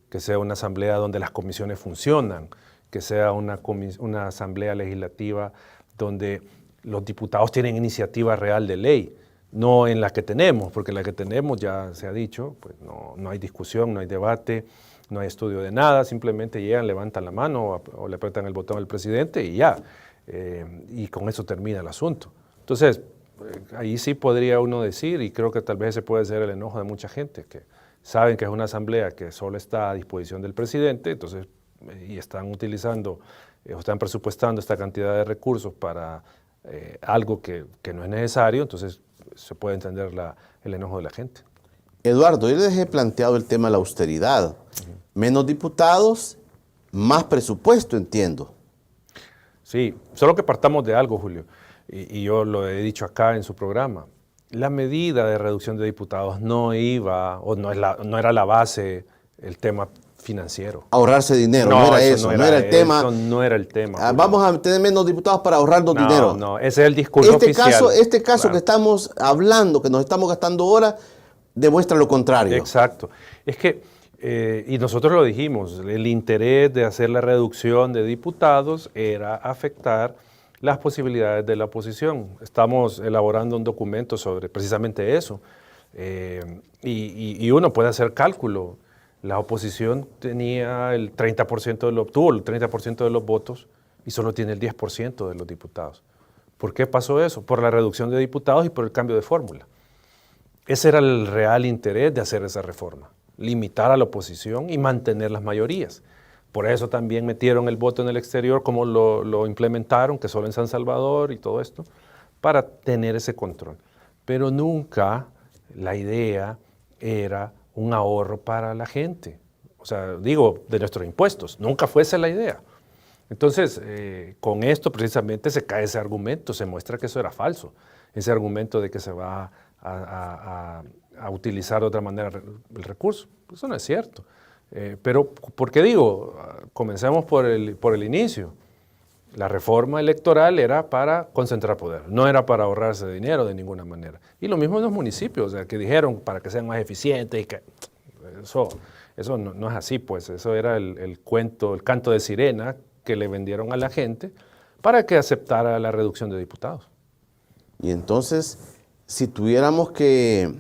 que sea una asamblea donde las comisiones funcionan, que sea una asamblea legislativa donde los diputados tienen iniciativa real de ley, no en la que tenemos, porque la que tenemos, ya se ha dicho, pues no hay discusión, no hay debate, no hay estudio de nada, simplemente llegan, levantan la mano o le apretan el botón al presidente y ya, y con eso termina el asunto. Entonces, ahí sí podría uno decir, y creo que tal vez ese puede ser el enojo de mucha gente, que saben que es una asamblea que solo está a disposición del presidente, entonces, y están utilizando, o están presupuestando esta cantidad de recursos para algo que no es necesario, entonces se puede entender el enojo de la gente. Eduardo, yo les he planteado el tema de la austeridad. Menos diputados, más presupuesto, entiendo. Sí, solo que partamos de algo, Julio, y yo lo he dicho acá en su programa. La medida de reducción de diputados no iba, o no era la base, el tema financiero. Ahorrarse dinero, no era eso, no era el tema. Eso no era el tema. Vamos a tener menos diputados para ahorrarnos dinero. No, ese es el discurso oficial. Este caso que estamos hablando, que nos estamos gastando ahora, demuestra lo contrario. Exacto. Es que, y nosotros lo dijimos, el interés de hacer la reducción de diputados era afectar las posibilidades de la oposición. Estamos elaborando un documento sobre precisamente eso. Y uno puede hacer cálculo. La oposición tenía tuvo el 30% de los votos y solo tiene el 10% de los diputados. ¿Por qué pasó eso? Por la reducción de diputados y por el cambio de fórmula. Ese era el real interés de hacer esa reforma, limitar a la oposición y mantener las mayorías. Por eso también metieron el voto en el exterior, como lo implementaron, que solo en San Salvador y todo esto, para tener ese control. Pero nunca la idea era un ahorro para la gente. O sea, digo, de nuestros impuestos. Nunca fue esa la idea. Entonces, con esto precisamente se cae ese argumento, se muestra que eso era falso. Ese argumento de que se va a utilizar de otra manera el recurso. Eso no es cierto. Pero, ¿por qué digo? Comencemos por el inicio. La reforma electoral era para concentrar poder, no era para ahorrarse dinero de ninguna manera. Y lo mismo en los municipios, o sea, que dijeron para que sean más eficientes y que eso no es así, pues eso era el cuento, el canto de sirena que le vendieron a la gente para que aceptara la reducción de diputados. Y entonces, si tuviéramos que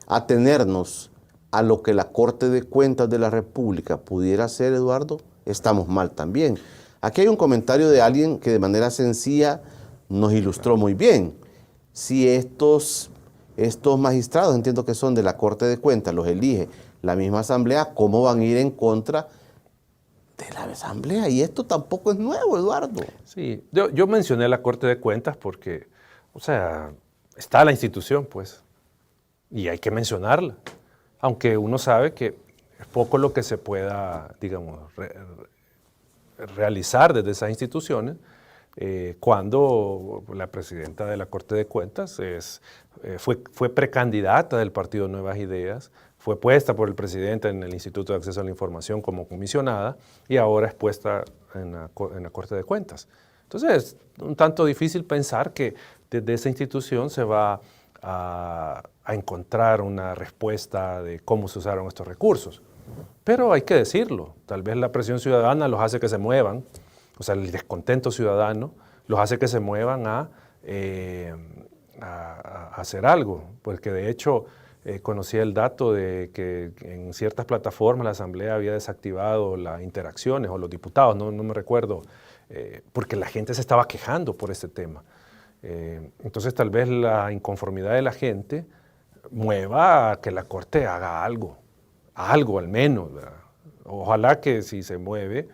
atenernos a lo que la Corte de Cuentas de la República pudiera hacer, Eduardo, estamos mal también. Aquí hay un comentario de alguien que de manera sencilla nos ilustró muy bien. Si estos magistrados, entiendo que son de la Corte de Cuentas, los elige la misma Asamblea, ¿cómo van a ir en contra de la Asamblea? Y esto tampoco es nuevo, Eduardo. Sí, yo mencioné la Corte de Cuentas porque, o sea, está la institución, pues, y hay que mencionarla. Aunque uno sabe que es poco lo que se pueda, digamos, realizar desde esas instituciones, cuando la presidenta de la Corte de Cuentas fue precandidata del partido Nuevas Ideas, fue puesta por el presidente en el Instituto de Acceso a la Información como comisionada y ahora es puesta en la Corte de Cuentas. Entonces es un tanto difícil pensar que desde esa institución se va a encontrar una respuesta de cómo se usaron estos recursos. Pero hay que decirlo, tal vez la presión ciudadana los hace que se muevan, o sea, el descontento ciudadano los hace que se muevan a hacer algo, porque de hecho conocí el dato de que en ciertas plataformas la Asamblea había desactivado las interacciones, o los diputados, no me recuerdo, porque la gente se estaba quejando por este tema. Entonces tal vez la inconformidad de la gente mueva a que la Corte haga algo al menos, ¿verdad? Ojalá que si se mueve,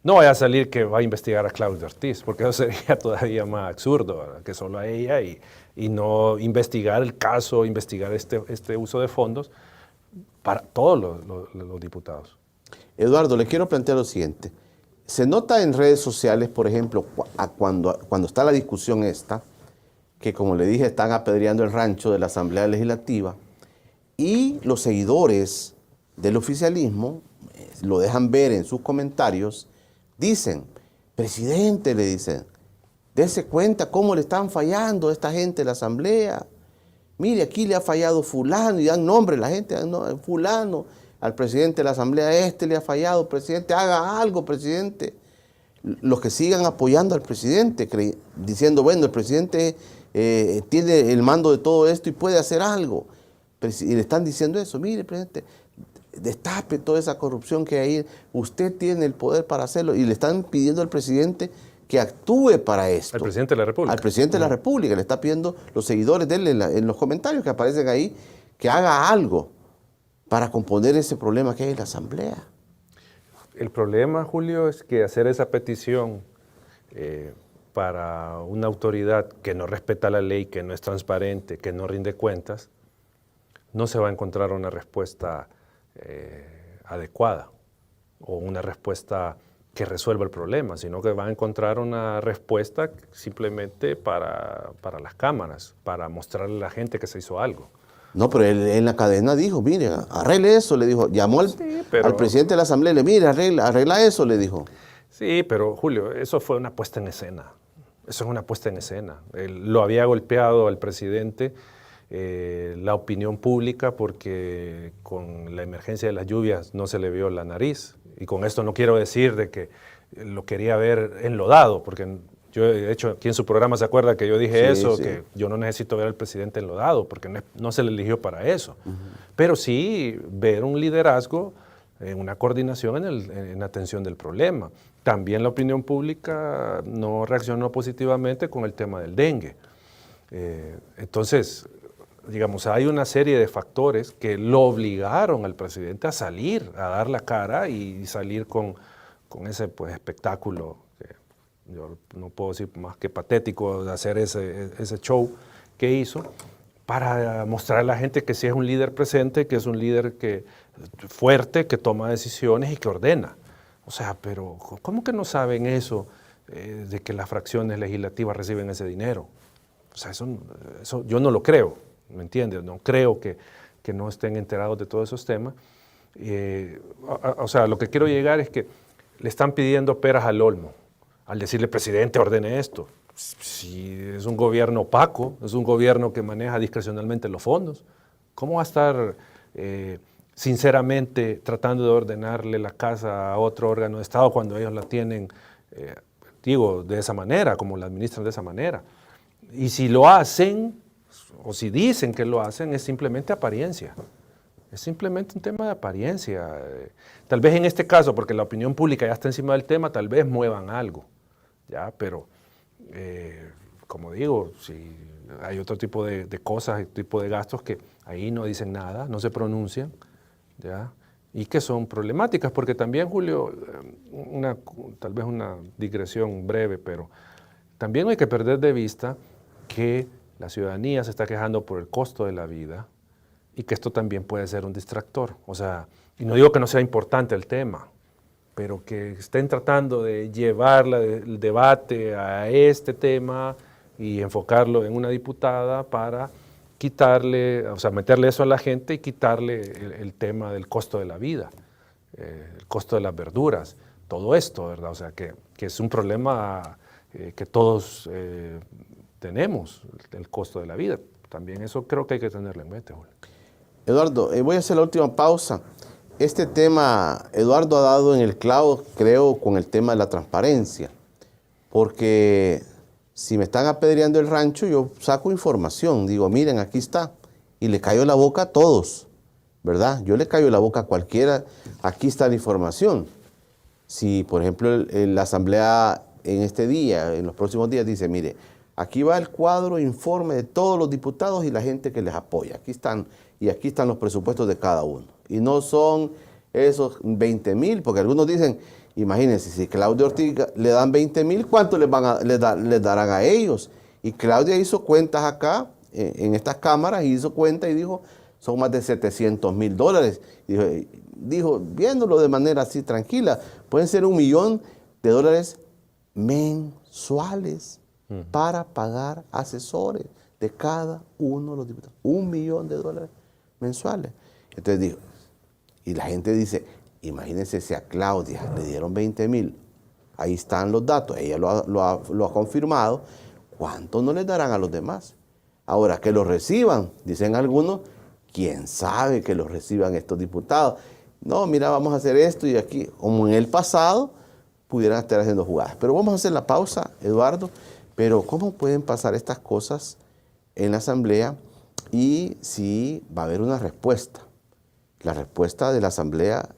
no vaya a salir que va a investigar a Claudia Ortiz, porque eso sería todavía más absurdo, ¿verdad? Que solo a ella y no investigar el caso, investigar este uso de fondos para todos los diputados. Eduardo, le quiero plantear lo siguiente. Se nota en redes sociales, por ejemplo, cuando está la discusión esta, que como le dije, están apedreando el rancho de la Asamblea Legislativa, y los seguidores del oficialismo lo dejan ver en sus comentarios, dicen, presidente, le dicen, dése cuenta cómo le están fallando a esta gente de la Asamblea. Mire, aquí le ha fallado fulano, y dan nombre a la gente, fulano, al presidente de la Asamblea le ha fallado, presidente, haga algo, presidente. Los que sigan apoyando al presidente, diciendo, bueno, el presidente tiene el mando de todo esto y puede hacer algo. Y le están diciendo eso, mire, presidente, destape toda esa corrupción que hay, usted tiene el poder para hacerlo, y le están pidiendo al presidente que actúe para esto. Al presidente de la República. Al presidente de la República, le está pidiendo los seguidores de él en los comentarios que aparecen ahí, que haga algo para componer ese problema que hay en la Asamblea. El problema, Julio, es que hacer esa petición para una autoridad que no respeta la ley, que no es transparente, que no rinde cuentas, no se va a encontrar una respuesta adecuada o una respuesta que resuelva el problema, sino que va a encontrar una respuesta simplemente para las cámaras, para mostrarle a la gente que se hizo algo. No, pero él en la cadena dijo, mire, arregle eso, le dijo, llamó al presidente de la Asamblea, le mire, arregla eso, le dijo. Sí, pero Julio, eso fue una puesta en escena, eso es una puesta en escena. Él lo había golpeado al presidente, la opinión pública, porque con la emergencia de las lluvias no se le vio la nariz, y con esto no quiero decir de que lo quería ver enlodado, porque yo, de hecho, aquí en su programa se acuerda que yo dije que yo no necesito ver al presidente enlodado, porque no se le eligió para eso. Pero sí ver un liderazgo, una coordinación en la atención del problema. También la opinión pública no reaccionó positivamente con el tema del dengue. Entonces, digamos, hay una serie de factores que lo obligaron al presidente a salir, a dar la cara y salir con con ese pues, espectáculo, que yo no puedo decir más que patético, de hacer ese show que hizo, para mostrar a la gente que sí es un líder presente, que es un líder fuerte, que toma decisiones y que ordena. O sea, pero ¿cómo que no saben eso de que las fracciones legislativas reciben ese dinero? O sea, eso yo no lo creo, ¿me entiendes? No creo que no estén enterados de todos esos temas. O sea, lo que quiero llegar es que le están pidiendo peras al olmo, al decirle, presidente, ordene esto. Si es un gobierno opaco, es un gobierno que maneja discrecionalmente los fondos, ¿cómo va a estar sinceramente tratando de ordenarle la casa a otro órgano de Estado cuando ellos la tienen, de esa manera, como la administran de esa manera? Y si lo hacen, o si dicen que lo hacen, es simplemente apariencia. Es simplemente un tema de apariencia. Tal vez en este caso, porque la opinión pública ya está encima del tema, tal vez muevan algo, ¿ya? Pero, como digo, si hay otro tipo de cosas, tipo de gastos que ahí no dicen nada, no se pronuncian, ¿ya? Y que son problemáticas, porque también, Julio, tal vez una digresión breve, pero también no hay que perder de vista que la ciudadanía se está quejando por el costo de la vida y que esto también puede ser un distractor. O sea, y no digo que no sea importante el tema, pero que estén tratando de llevar el debate a este tema y enfocarlo en una diputada para quitarle, o sea, meterle eso a la gente y quitarle el tema del costo de la vida, el costo de las verduras, todo esto, ¿verdad? O sea, que es un problema que todos tenemos, el costo de la vida. También eso creo que hay que tenerlo en mente, Julio. Eduardo, voy a hacer la última pausa. Este tema, Eduardo ha dado en el clavo, creo, con el tema de la transparencia, porque si me están apedreando el rancho, yo saco información, digo, miren, aquí está, y le cayó la boca a todos, ¿verdad? Yo le cayó la boca a cualquiera, aquí está la información. Si, por ejemplo, la Asamblea en este día, en los próximos días, dice, mire, aquí va el cuadro informe de todos los diputados y la gente que les apoya, aquí están, y aquí están los presupuestos de cada uno. Y no son esos 20,000, porque algunos dicen, imagínense, si Claudia Ortiz le dan 20,000, ¿cuánto les darán a ellos? Y Claudia hizo cuentas acá, en estas cámaras, hizo cuentas y dijo, son más de $700,000. Dijo, viéndolo de manera así tranquila, pueden ser $1 millón mensuales para pagar asesores de cada uno de los diputados. $1 millón mensuales. Entonces dijo, y la gente dice, imagínense si a Claudia le dieron 20,000, ahí están los datos, ella lo ha confirmado, ¿cuánto no les darán a los demás? Ahora, que lo reciban, dicen algunos, ¿quién sabe que lo reciban estos diputados? No, mira, vamos a hacer esto y aquí, como en el pasado, pudieran estar haciendo jugadas. Pero vamos a hacer la pausa, Eduardo, pero ¿cómo pueden pasar estas cosas en la Asamblea y si va a haber una respuesta? La respuesta de la Asamblea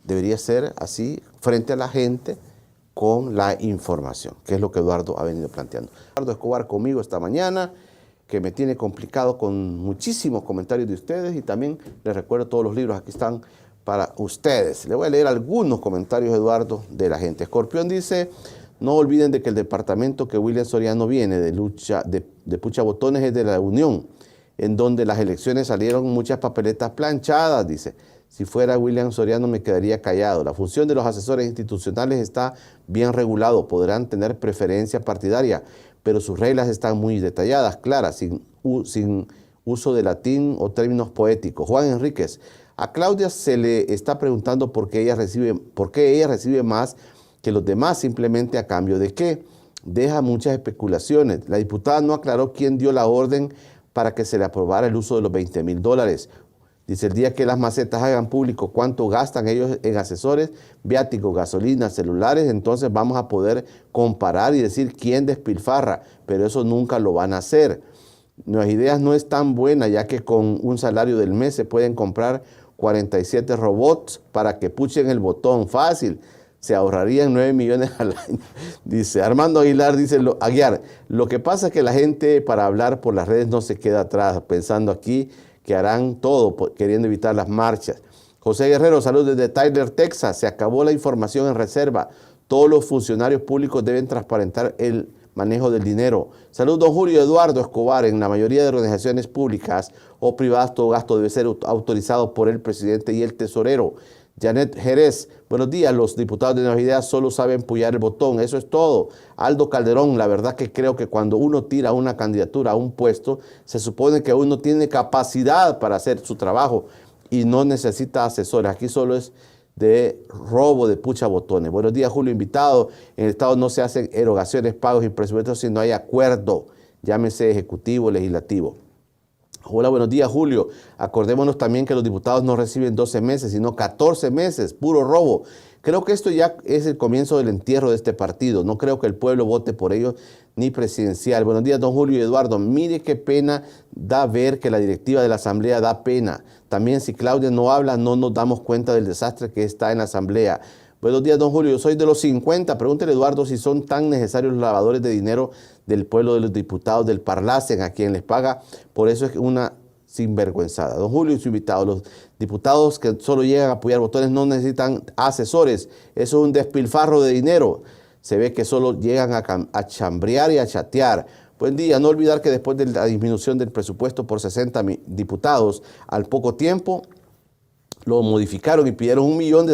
debería ser así, frente a la gente, con la información, que es lo que Eduardo ha venido planteando. Eduardo Escobar conmigo esta mañana, que me tiene complicado con muchísimos comentarios de ustedes, y también les recuerdo todos los libros aquí están para ustedes. Le voy a leer algunos comentarios, Eduardo, de la gente. Escorpión dice, no olviden de que el departamento que William Soriano viene de Pucha Botones es de la Unión, en donde las elecciones salieron muchas papeletas planchadas, dice. Si fuera William Soriano me quedaría callado. La función de los asesores institucionales está bien regulado. Podrán tener preferencia partidaria, pero sus reglas están muy detalladas, claras, sin uso de latín o términos poéticos. Juan Enríquez, a Claudia se le está preguntando por qué ella recibe más que los demás, simplemente a cambio de qué. Deja muchas especulaciones. La diputada no aclaró quién dio la orden para que se le aprobara el uso de los $20,000. Dice, el día que las macetas hagan público cuánto gastan ellos en asesores, viáticos, gasolina, celulares, entonces vamos a poder comparar y decir quién despilfarra, pero eso nunca lo van a hacer. Nuestras ideas no es tan buena, ya que con un salario del mes se pueden comprar 47 robots para que puchen el botón fácil. Se ahorrarían 9 millones al año. Dice Armando Aguilar, dice Aguiar, lo que pasa es que la gente para hablar por las redes no se queda atrás, pensando aquí que harán todo queriendo evitar las marchas. José Guerrero, saludos desde Tyler, Texas. Se acabó la información en reserva. Todos los funcionarios públicos deben transparentar el manejo del dinero. Saludos, don Julio Eduardo Escobar. En la mayoría de organizaciones públicas o privadas, todo gasto debe ser autorizado por el presidente y el tesorero. Janet Jerez, buenos días. Los diputados de Nuevas Ideas solo saben puyar el botón. Eso es todo. Aldo Calderón, la verdad que creo que cuando uno tira una candidatura a un puesto, se supone que uno tiene capacidad para hacer su trabajo y no necesita asesores. Aquí solo es de robo de pucha botones. Buenos días, Julio, invitado. En el Estado no se hacen erogaciones, pagos y presupuestos si no hay acuerdo, llámese ejecutivo, legislativo. Hola, buenos días, Julio. Acordémonos también que los diputados no reciben 12 meses, sino 14 meses, puro robo. Creo que esto ya es el comienzo del entierro de este partido. No creo que el pueblo vote por ellos ni presidencial. Buenos días, don Julio y Eduardo. Mire qué pena da ver que la directiva de la Asamblea da pena. También si Claudia no habla, no nos damos cuenta del desastre que está en la Asamblea. Buenos días, don Julio. Yo soy de los 50. Pregúntele, Eduardo, si son tan necesarios los lavadores de dinero del pueblo de los diputados del Parlacen, a quien les paga. Por eso es una sinvergüenzada. Don Julio y su invitado, los diputados que solo llegan a apoyar botones no necesitan asesores. Eso es un despilfarro de dinero. Se ve que solo llegan a chambrear y a chatear. Buen día. No olvidar que después de la disminución del presupuesto por 60 diputados, al poco tiempo lo modificaron y pidieron $1 millón,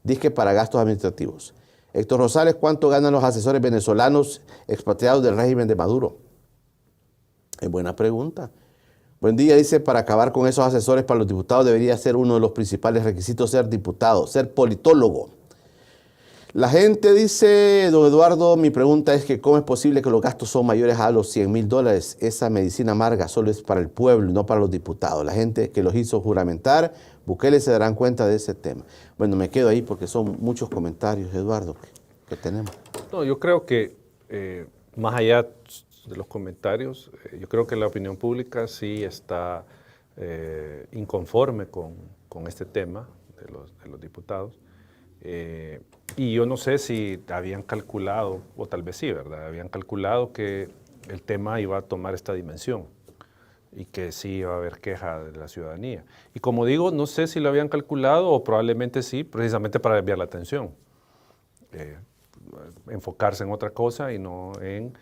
dizque para gastos administrativos. Héctor Rosales, ¿cuánto ganan los asesores venezolanos expatriados del régimen de Maduro? Es buena pregunta. Buen día, dice, para acabar con esos asesores para los diputados debería ser uno de los principales requisitos ser diputado, ser politólogo. La gente dice, don Eduardo, mi pregunta es que ¿cómo es posible que los gastos son mayores a los $100,000? Esa medicina amarga solo es para el pueblo y no para los diputados. La gente que los hizo juramentar, Bukele se darán cuenta de ese tema. Bueno, me quedo ahí porque son muchos comentarios, Eduardo, que tenemos. No, yo creo que más allá de los comentarios, yo creo que la opinión pública sí está inconforme con este tema de los diputados. Y yo no sé si habían calculado, o tal vez sí, ¿verdad? Habían calculado que el tema iba a tomar esta dimensión y que sí iba a haber queja de la ciudadanía. Y como digo, no sé si lo habían calculado o probablemente sí, precisamente para desviar la atención. Enfocarse en otra cosa y no en,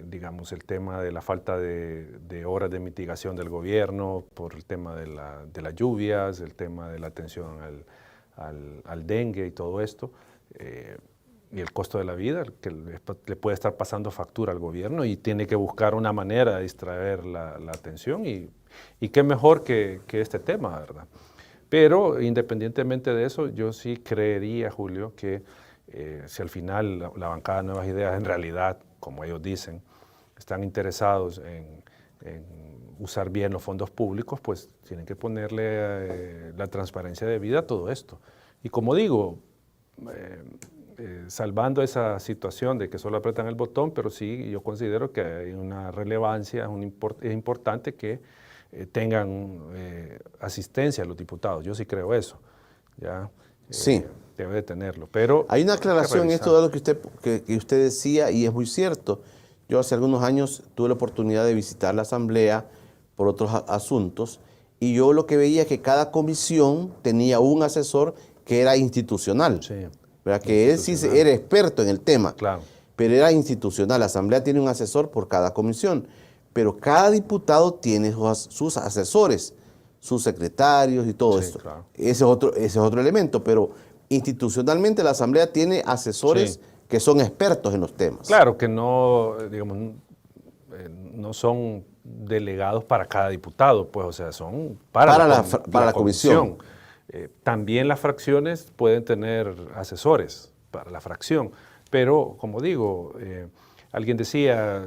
digamos, el tema de la falta de horas de mitigación del gobierno, por el tema de las lluvias, el tema de la atención al dengue y todo esto, y el costo de la vida, que le puede estar pasando factura al gobierno y tiene que buscar una manera de distraer la atención y qué mejor que este tema, ¿verdad? Pero independientemente de eso, yo sí creería, Julio, que si al final la bancada de Nuevas Ideas en realidad, como ellos dicen, están interesados en usar bien los fondos públicos, pues tienen que ponerle la transparencia debida a todo esto. Y como digo, salvando esa situación de que solo apretan el botón, pero sí yo considero que hay una relevancia, es importante que tengan asistencia a los diputados. Yo sí creo eso. ¿Ya? Sí. Debe de tenerlo, pero hay una aclaración en esto de lo que usted decía y es muy cierto. Yo hace algunos años tuve la oportunidad de visitar la Asamblea por otros asuntos y yo lo que veía es que cada comisión tenía un asesor que era institucional. Sí. ¿Verdad? Que él sí era experto en el tema, claro, pero era institucional. La Asamblea tiene un asesor por cada comisión, pero cada diputado tiene sus asesores, sus secretarios y todo esto. Claro. Ese es otro elemento, pero institucionalmente la Asamblea tiene asesores que son expertos en los temas. Claro, que no, digamos, no son delegados para cada diputado, pues, o sea, son para la comisión. También las fracciones pueden tener asesores para la fracción, pero como digo, alguien decía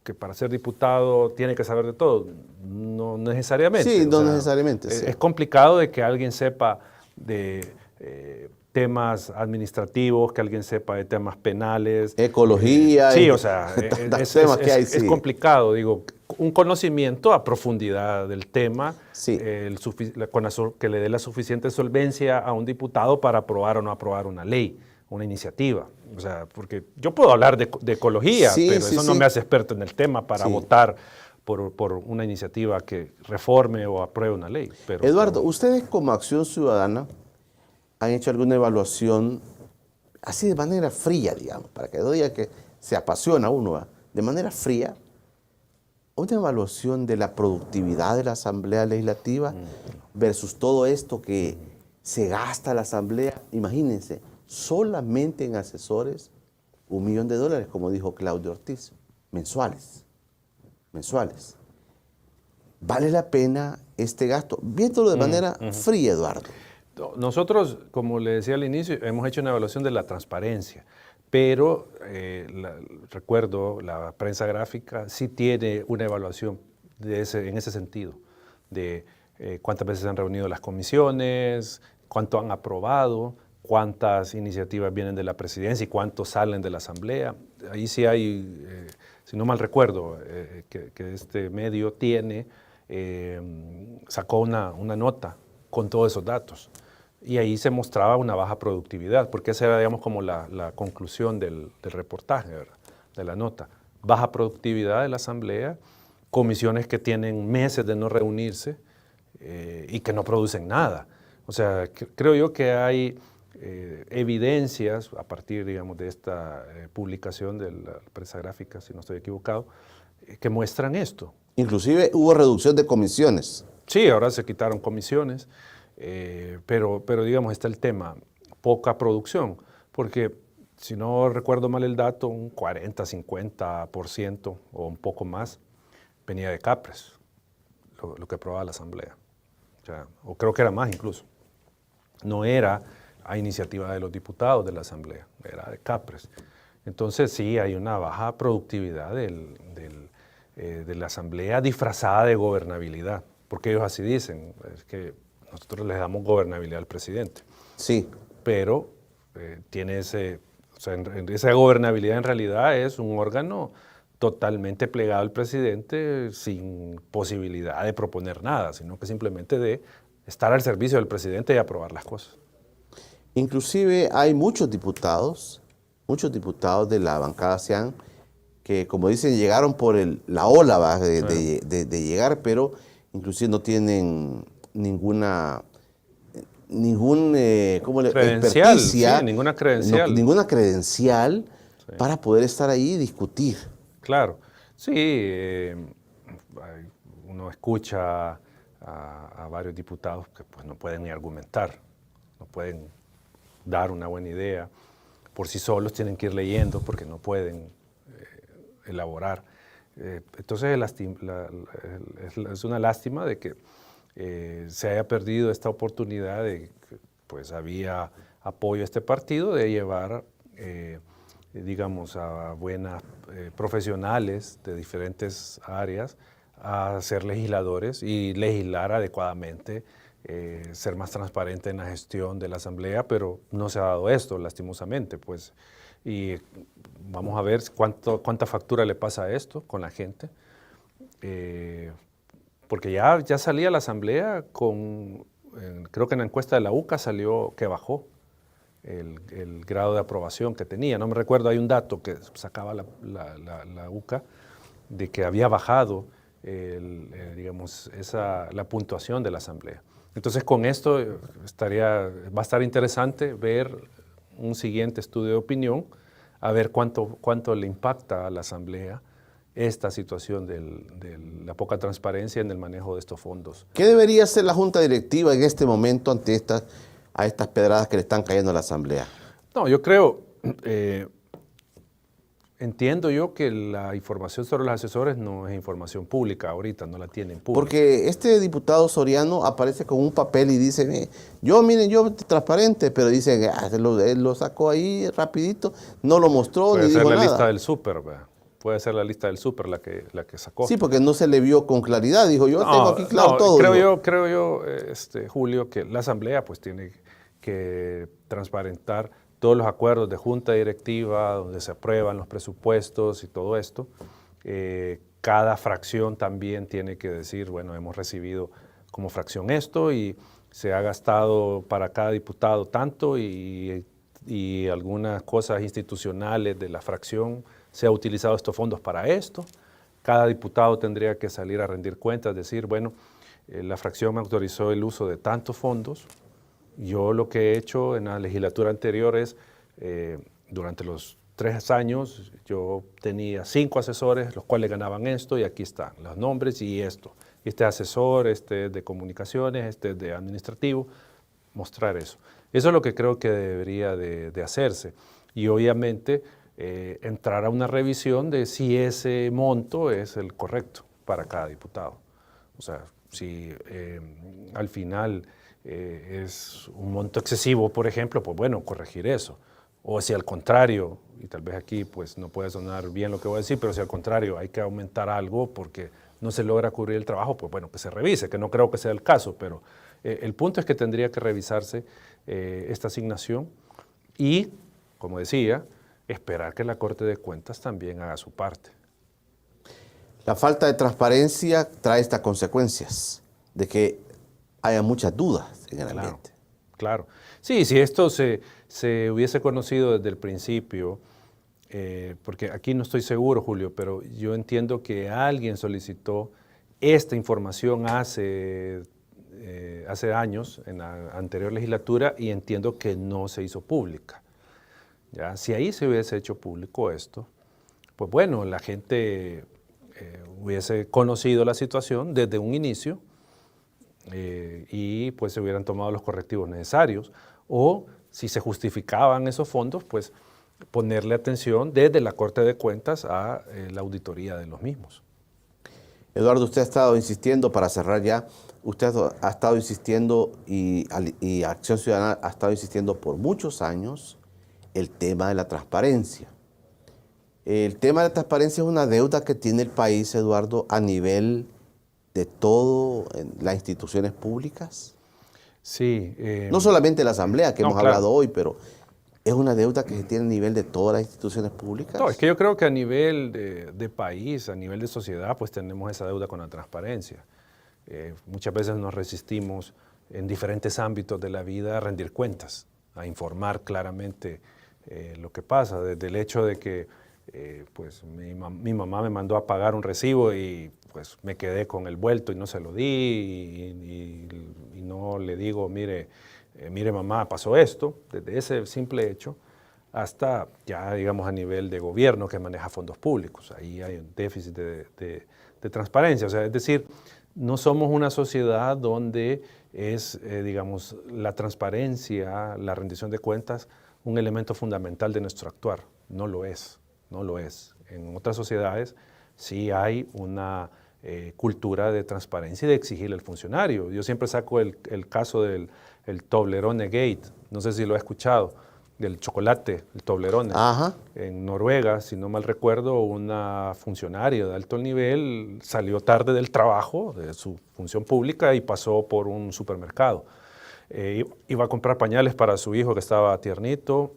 que para ser diputado tiene que saber de todo. No necesariamente. Sí, no necesariamente. Sí. Es complicado de que alguien sepa de temas administrativos, que alguien sepa de temas penales. Ecología. Sí, o sea, es complicado, digo, un conocimiento a profundidad del tema, sí, que le dé la suficiente solvencia a un diputado para aprobar o no aprobar una ley, una iniciativa. O sea, porque yo puedo hablar de ecología, pero eso no me hace experto en el tema para votar por una iniciativa que reforme o apruebe una ley. Pero, Eduardo, ustedes como Acción Ciudadana han hecho alguna evaluación así de manera fría, digamos, para que no diga que se apasiona uno, ¿va? De manera fría, una evaluación de la productividad de la Asamblea Legislativa versus todo esto que se gasta la Asamblea. Imagínense, solamente en asesores $1 millón, como dijo Claudio Ortiz, mensuales. ¿Vale la pena este gasto? Viéndolo de manera fría, Eduardo. nosotros, como le decía al inicio, hemos hecho una evaluación de la transparencia, pero recuerdo, la prensa gráfica sí tiene una evaluación en ese sentido, de cuántas veces se han reunido las comisiones, cuánto han aprobado, cuántas iniciativas vienen de la presidencia y cuántos salen de la asamblea. Ahí sí hay, si no mal recuerdo, que este medio tiene, sacó una nota con todos esos datos. Y ahí se mostraba una baja productividad, porque esa era, digamos, como la conclusión del reportaje, ¿verdad? De la nota. Baja productividad de la asamblea, comisiones que tienen meses de no reunirse y que no producen nada. O sea, creo yo que hay evidencias a partir, digamos, de esta publicación de la prensa gráfica, si no estoy equivocado, que muestran esto. Inclusive hubo reducción de comisiones. Sí, ahora se quitaron comisiones, pero digamos está el tema, poca producción, porque si no recuerdo mal el dato, un 40-50% o un poco más venía de CAPRES, lo que aprobaba la Asamblea. O creo que era más incluso. No era a iniciativa de los diputados de la Asamblea, era de CAPRES. Entonces sí, hay una baja productividad de la Asamblea disfrazada de gobernabilidad, porque ellos así dicen, es que nosotros les damos gobernabilidad al presidente. Sí. Pero tiene esa gobernabilidad en realidad es un órgano totalmente plegado al presidente sin posibilidad de proponer nada, sino que simplemente de estar al servicio del presidente y aprobar las cosas. Inclusive hay muchos diputados de la bancada CIAN que, como dicen, llegaron por la ola de llegar, pero inclusive no tienen ninguna experticia, sí, ninguna credencial. Ninguna credencial para poder estar ahí y discutir. Claro, sí, uno escucha a varios diputados que pues, no pueden ni argumentar, no pueden dar una buena idea. Por sí solos tienen que ir leyendo porque no pueden elaborar. Entonces es una lástima de que se haya perdido esta oportunidad de que pues, había apoyo a este partido de llevar digamos, a buenas profesionales de diferentes áreas a ser legisladores y legislar adecuadamente, ser más transparente en la gestión de la Asamblea, pero no se ha dado esto, lastimosamente, pues. Y vamos a ver cuánta factura le pasa a esto con la gente, porque ya salía la Asamblea creo que en la encuesta de la UCA salió que bajó el grado de aprobación que tenía. No me recuerdo, hay un dato que sacaba la UCA de que había bajado digamos, la puntuación de la Asamblea. Entonces con esto va a estar interesante ver un siguiente estudio de opinión, a ver cuánto le impacta a la Asamblea esta situación de la poca transparencia en el manejo de estos fondos. ¿Qué debería hacer la Junta Directiva en este momento ante a estas pedradas que le están cayendo a la Asamblea? No, yo creo, entiendo yo que la información sobre los asesores no es información pública ahorita, no la tienen pública. Porque este diputado Soriano aparece con un papel y dice, yo transparente, pero dice, él lo sacó ahí rapidito, no lo mostró, ni dijo nada. Puede ser la lista del súper, puede ser la lista del súper la que sacó. Sí, porque no se le vio con claridad, dijo, yo tengo aquí claro todo. Creo yo, Julio, que la Asamblea pues tiene que transparentar todos los acuerdos de junta directiva, donde se aprueban los presupuestos y todo esto. Cada fracción también tiene que decir, bueno, hemos recibido como fracción esto y se ha gastado para cada diputado tanto y algunas cosas institucionales de la fracción se ha utilizado estos fondos para esto. cada diputado tendría que salir a rendir cuentas, decir, bueno, la fracción me autorizó el uso de tantos fondos. Yo lo que he hecho en la legislatura anterior es, durante los 3 años, yo tenía 5 asesores, los cuales ganaban esto, y aquí están los nombres y esto. Este asesor, este de comunicaciones, este de administrativo, mostrar eso. Eso es lo que creo que debería de hacerse. Y obviamente entrar a una revisión de si ese monto es el correcto para cada diputado. O sea, si al final es un monto excesivo, por ejemplo, pues bueno, corregir eso. O si al contrario, y tal vez aquí pues no puede sonar bien lo que voy a decir, pero si al contrario hay que aumentar algo porque no se logra cubrir el trabajo, pues bueno, que se revise, que no creo que sea el caso, pero el punto es que tendría que revisarse esta asignación y, como decía, esperar que la Corte de Cuentas también haga su parte. La falta de transparencia trae estas consecuencias, de que haya muchas dudas en el ambiente. Claro. Sí, si esto se hubiese conocido desde el principio, porque aquí no estoy seguro, Julio, pero yo entiendo que alguien solicitó esta información hace años, en la anterior legislatura, y entiendo que no se hizo pública. ¿Ya? Si ahí se hubiese hecho público esto, pues bueno, la gente hubiese conocido la situación desde un inicio y pues se hubieran tomado los correctivos necesarios, o si se justificaban esos fondos, pues ponerle atención desde la Corte de Cuentas a la auditoría de los mismos. Eduardo, usted ha estado insistiendo, para cerrar ya, usted ha estado insistiendo y Acción Ciudadana ha estado insistiendo por muchos años el tema de la transparencia. El tema de la transparencia es una deuda que tiene el país, Eduardo, a nivel de todas las instituciones públicas. Sí. No solamente la Asamblea, que hemos claro. hablado hoy, pero es una deuda que se tiene a nivel de todas las instituciones públicas. No, es que yo creo que a nivel de país, a nivel de sociedad, pues tenemos esa deuda con la transparencia. Muchas veces nos resistimos en diferentes ámbitos de la vida a rendir cuentas, a informar claramente lo que pasa, desde el hecho de que pues mi mamá me mandó a pagar un recibo y pues me quedé con el vuelto y no se lo di y no le digo, mire mamá, pasó esto, desde ese simple hecho hasta ya digamos a nivel de gobierno que maneja fondos públicos. Ahí hay un déficit de transparencia, o sea, es decir, no somos una sociedad donde es, digamos, la transparencia, la rendición de cuentas, un elemento fundamental de nuestro actuar. No lo es, no lo es. En otras sociedades sí hay una cultura de transparencia y de exigirle al funcionario. Yo siempre saco el caso del Toblerone Gate, no sé si lo ha escuchado, del chocolate, el Toblerone. Ajá. En Noruega, si no mal recuerdo, una funcionaria de alto nivel salió tarde del trabajo, de su función pública, y pasó por un supermercado. Iba a comprar pañales para su hijo que estaba tiernito,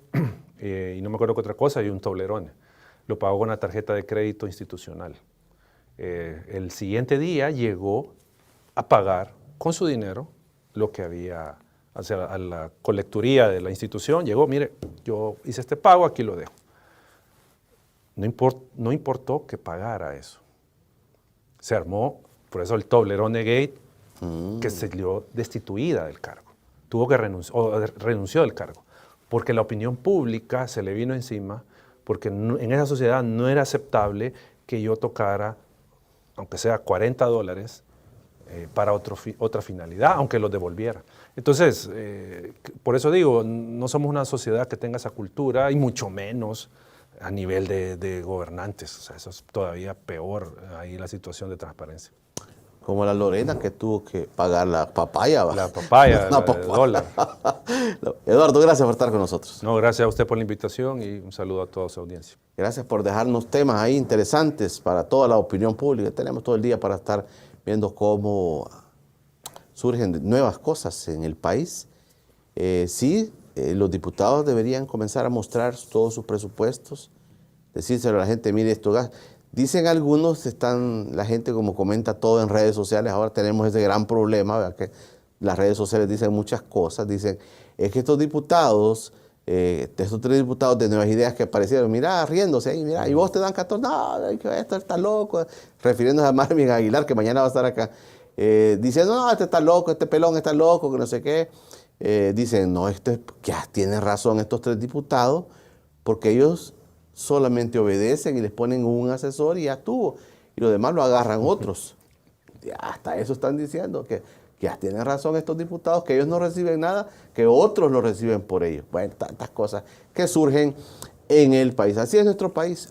y no me acuerdo qué otra cosa, y un Toblerone. Lo pagó con una tarjeta de crédito institucional. El siguiente día llegó a pagar con su dinero lo que había, a la colecturía de la institución, llegó, mire, yo hice este pago, aquí lo dejo. No importó que pagara eso. Se armó, por eso el Toblerone Gate, que se dio destituida del cargo. Tuvo que renunció del cargo, porque la opinión pública se le vino encima, porque en esa sociedad no era aceptable que yo tocara, aunque sea $40, para otra finalidad, aunque los devolviera. Entonces, por eso digo, no somos una sociedad que tenga esa cultura, y mucho menos a nivel de gobernantes. O sea, eso es todavía peor, ahí la situación de transparencia. Como la Lorena, que tuvo que pagar la papaya. La papaya, de dólar. Eduardo, gracias por estar con nosotros. No, gracias a usted por la invitación y un saludo a toda su audiencia. Gracias por dejarnos temas ahí interesantes para toda la opinión pública. Tenemos todo el día para estar viendo cómo surgen nuevas cosas en el país. Los diputados deberían comenzar a mostrar todos sus presupuestos, decírselo a la gente, mire esto. Dicen algunos, la gente como comenta todo en redes sociales, ahora tenemos ese gran problema, ¿verdad? Que las redes sociales dicen muchas cosas, dicen, es que estos diputados de esos 3 diputados de Nuevas Ideas que aparecieron, mira, riéndose ahí, mira, y vos te dan 14, no, esto está loco, refiriéndose a Marvin Aguilar, que mañana va a estar acá, diciendo, no, este está loco, este pelón está loco, que no sé qué. Dicen, no, ya tienen razón estos 3 diputados, porque ellos solamente obedecen y les ponen un asesor y ya estuvo, y los demás lo agarran otros. Ya hasta eso están diciendo, que ya tienen razón estos diputados, que ellos no reciben nada, que otros lo reciben por ellos. Bueno, tantas cosas que surgen en el país. Así es nuestro país.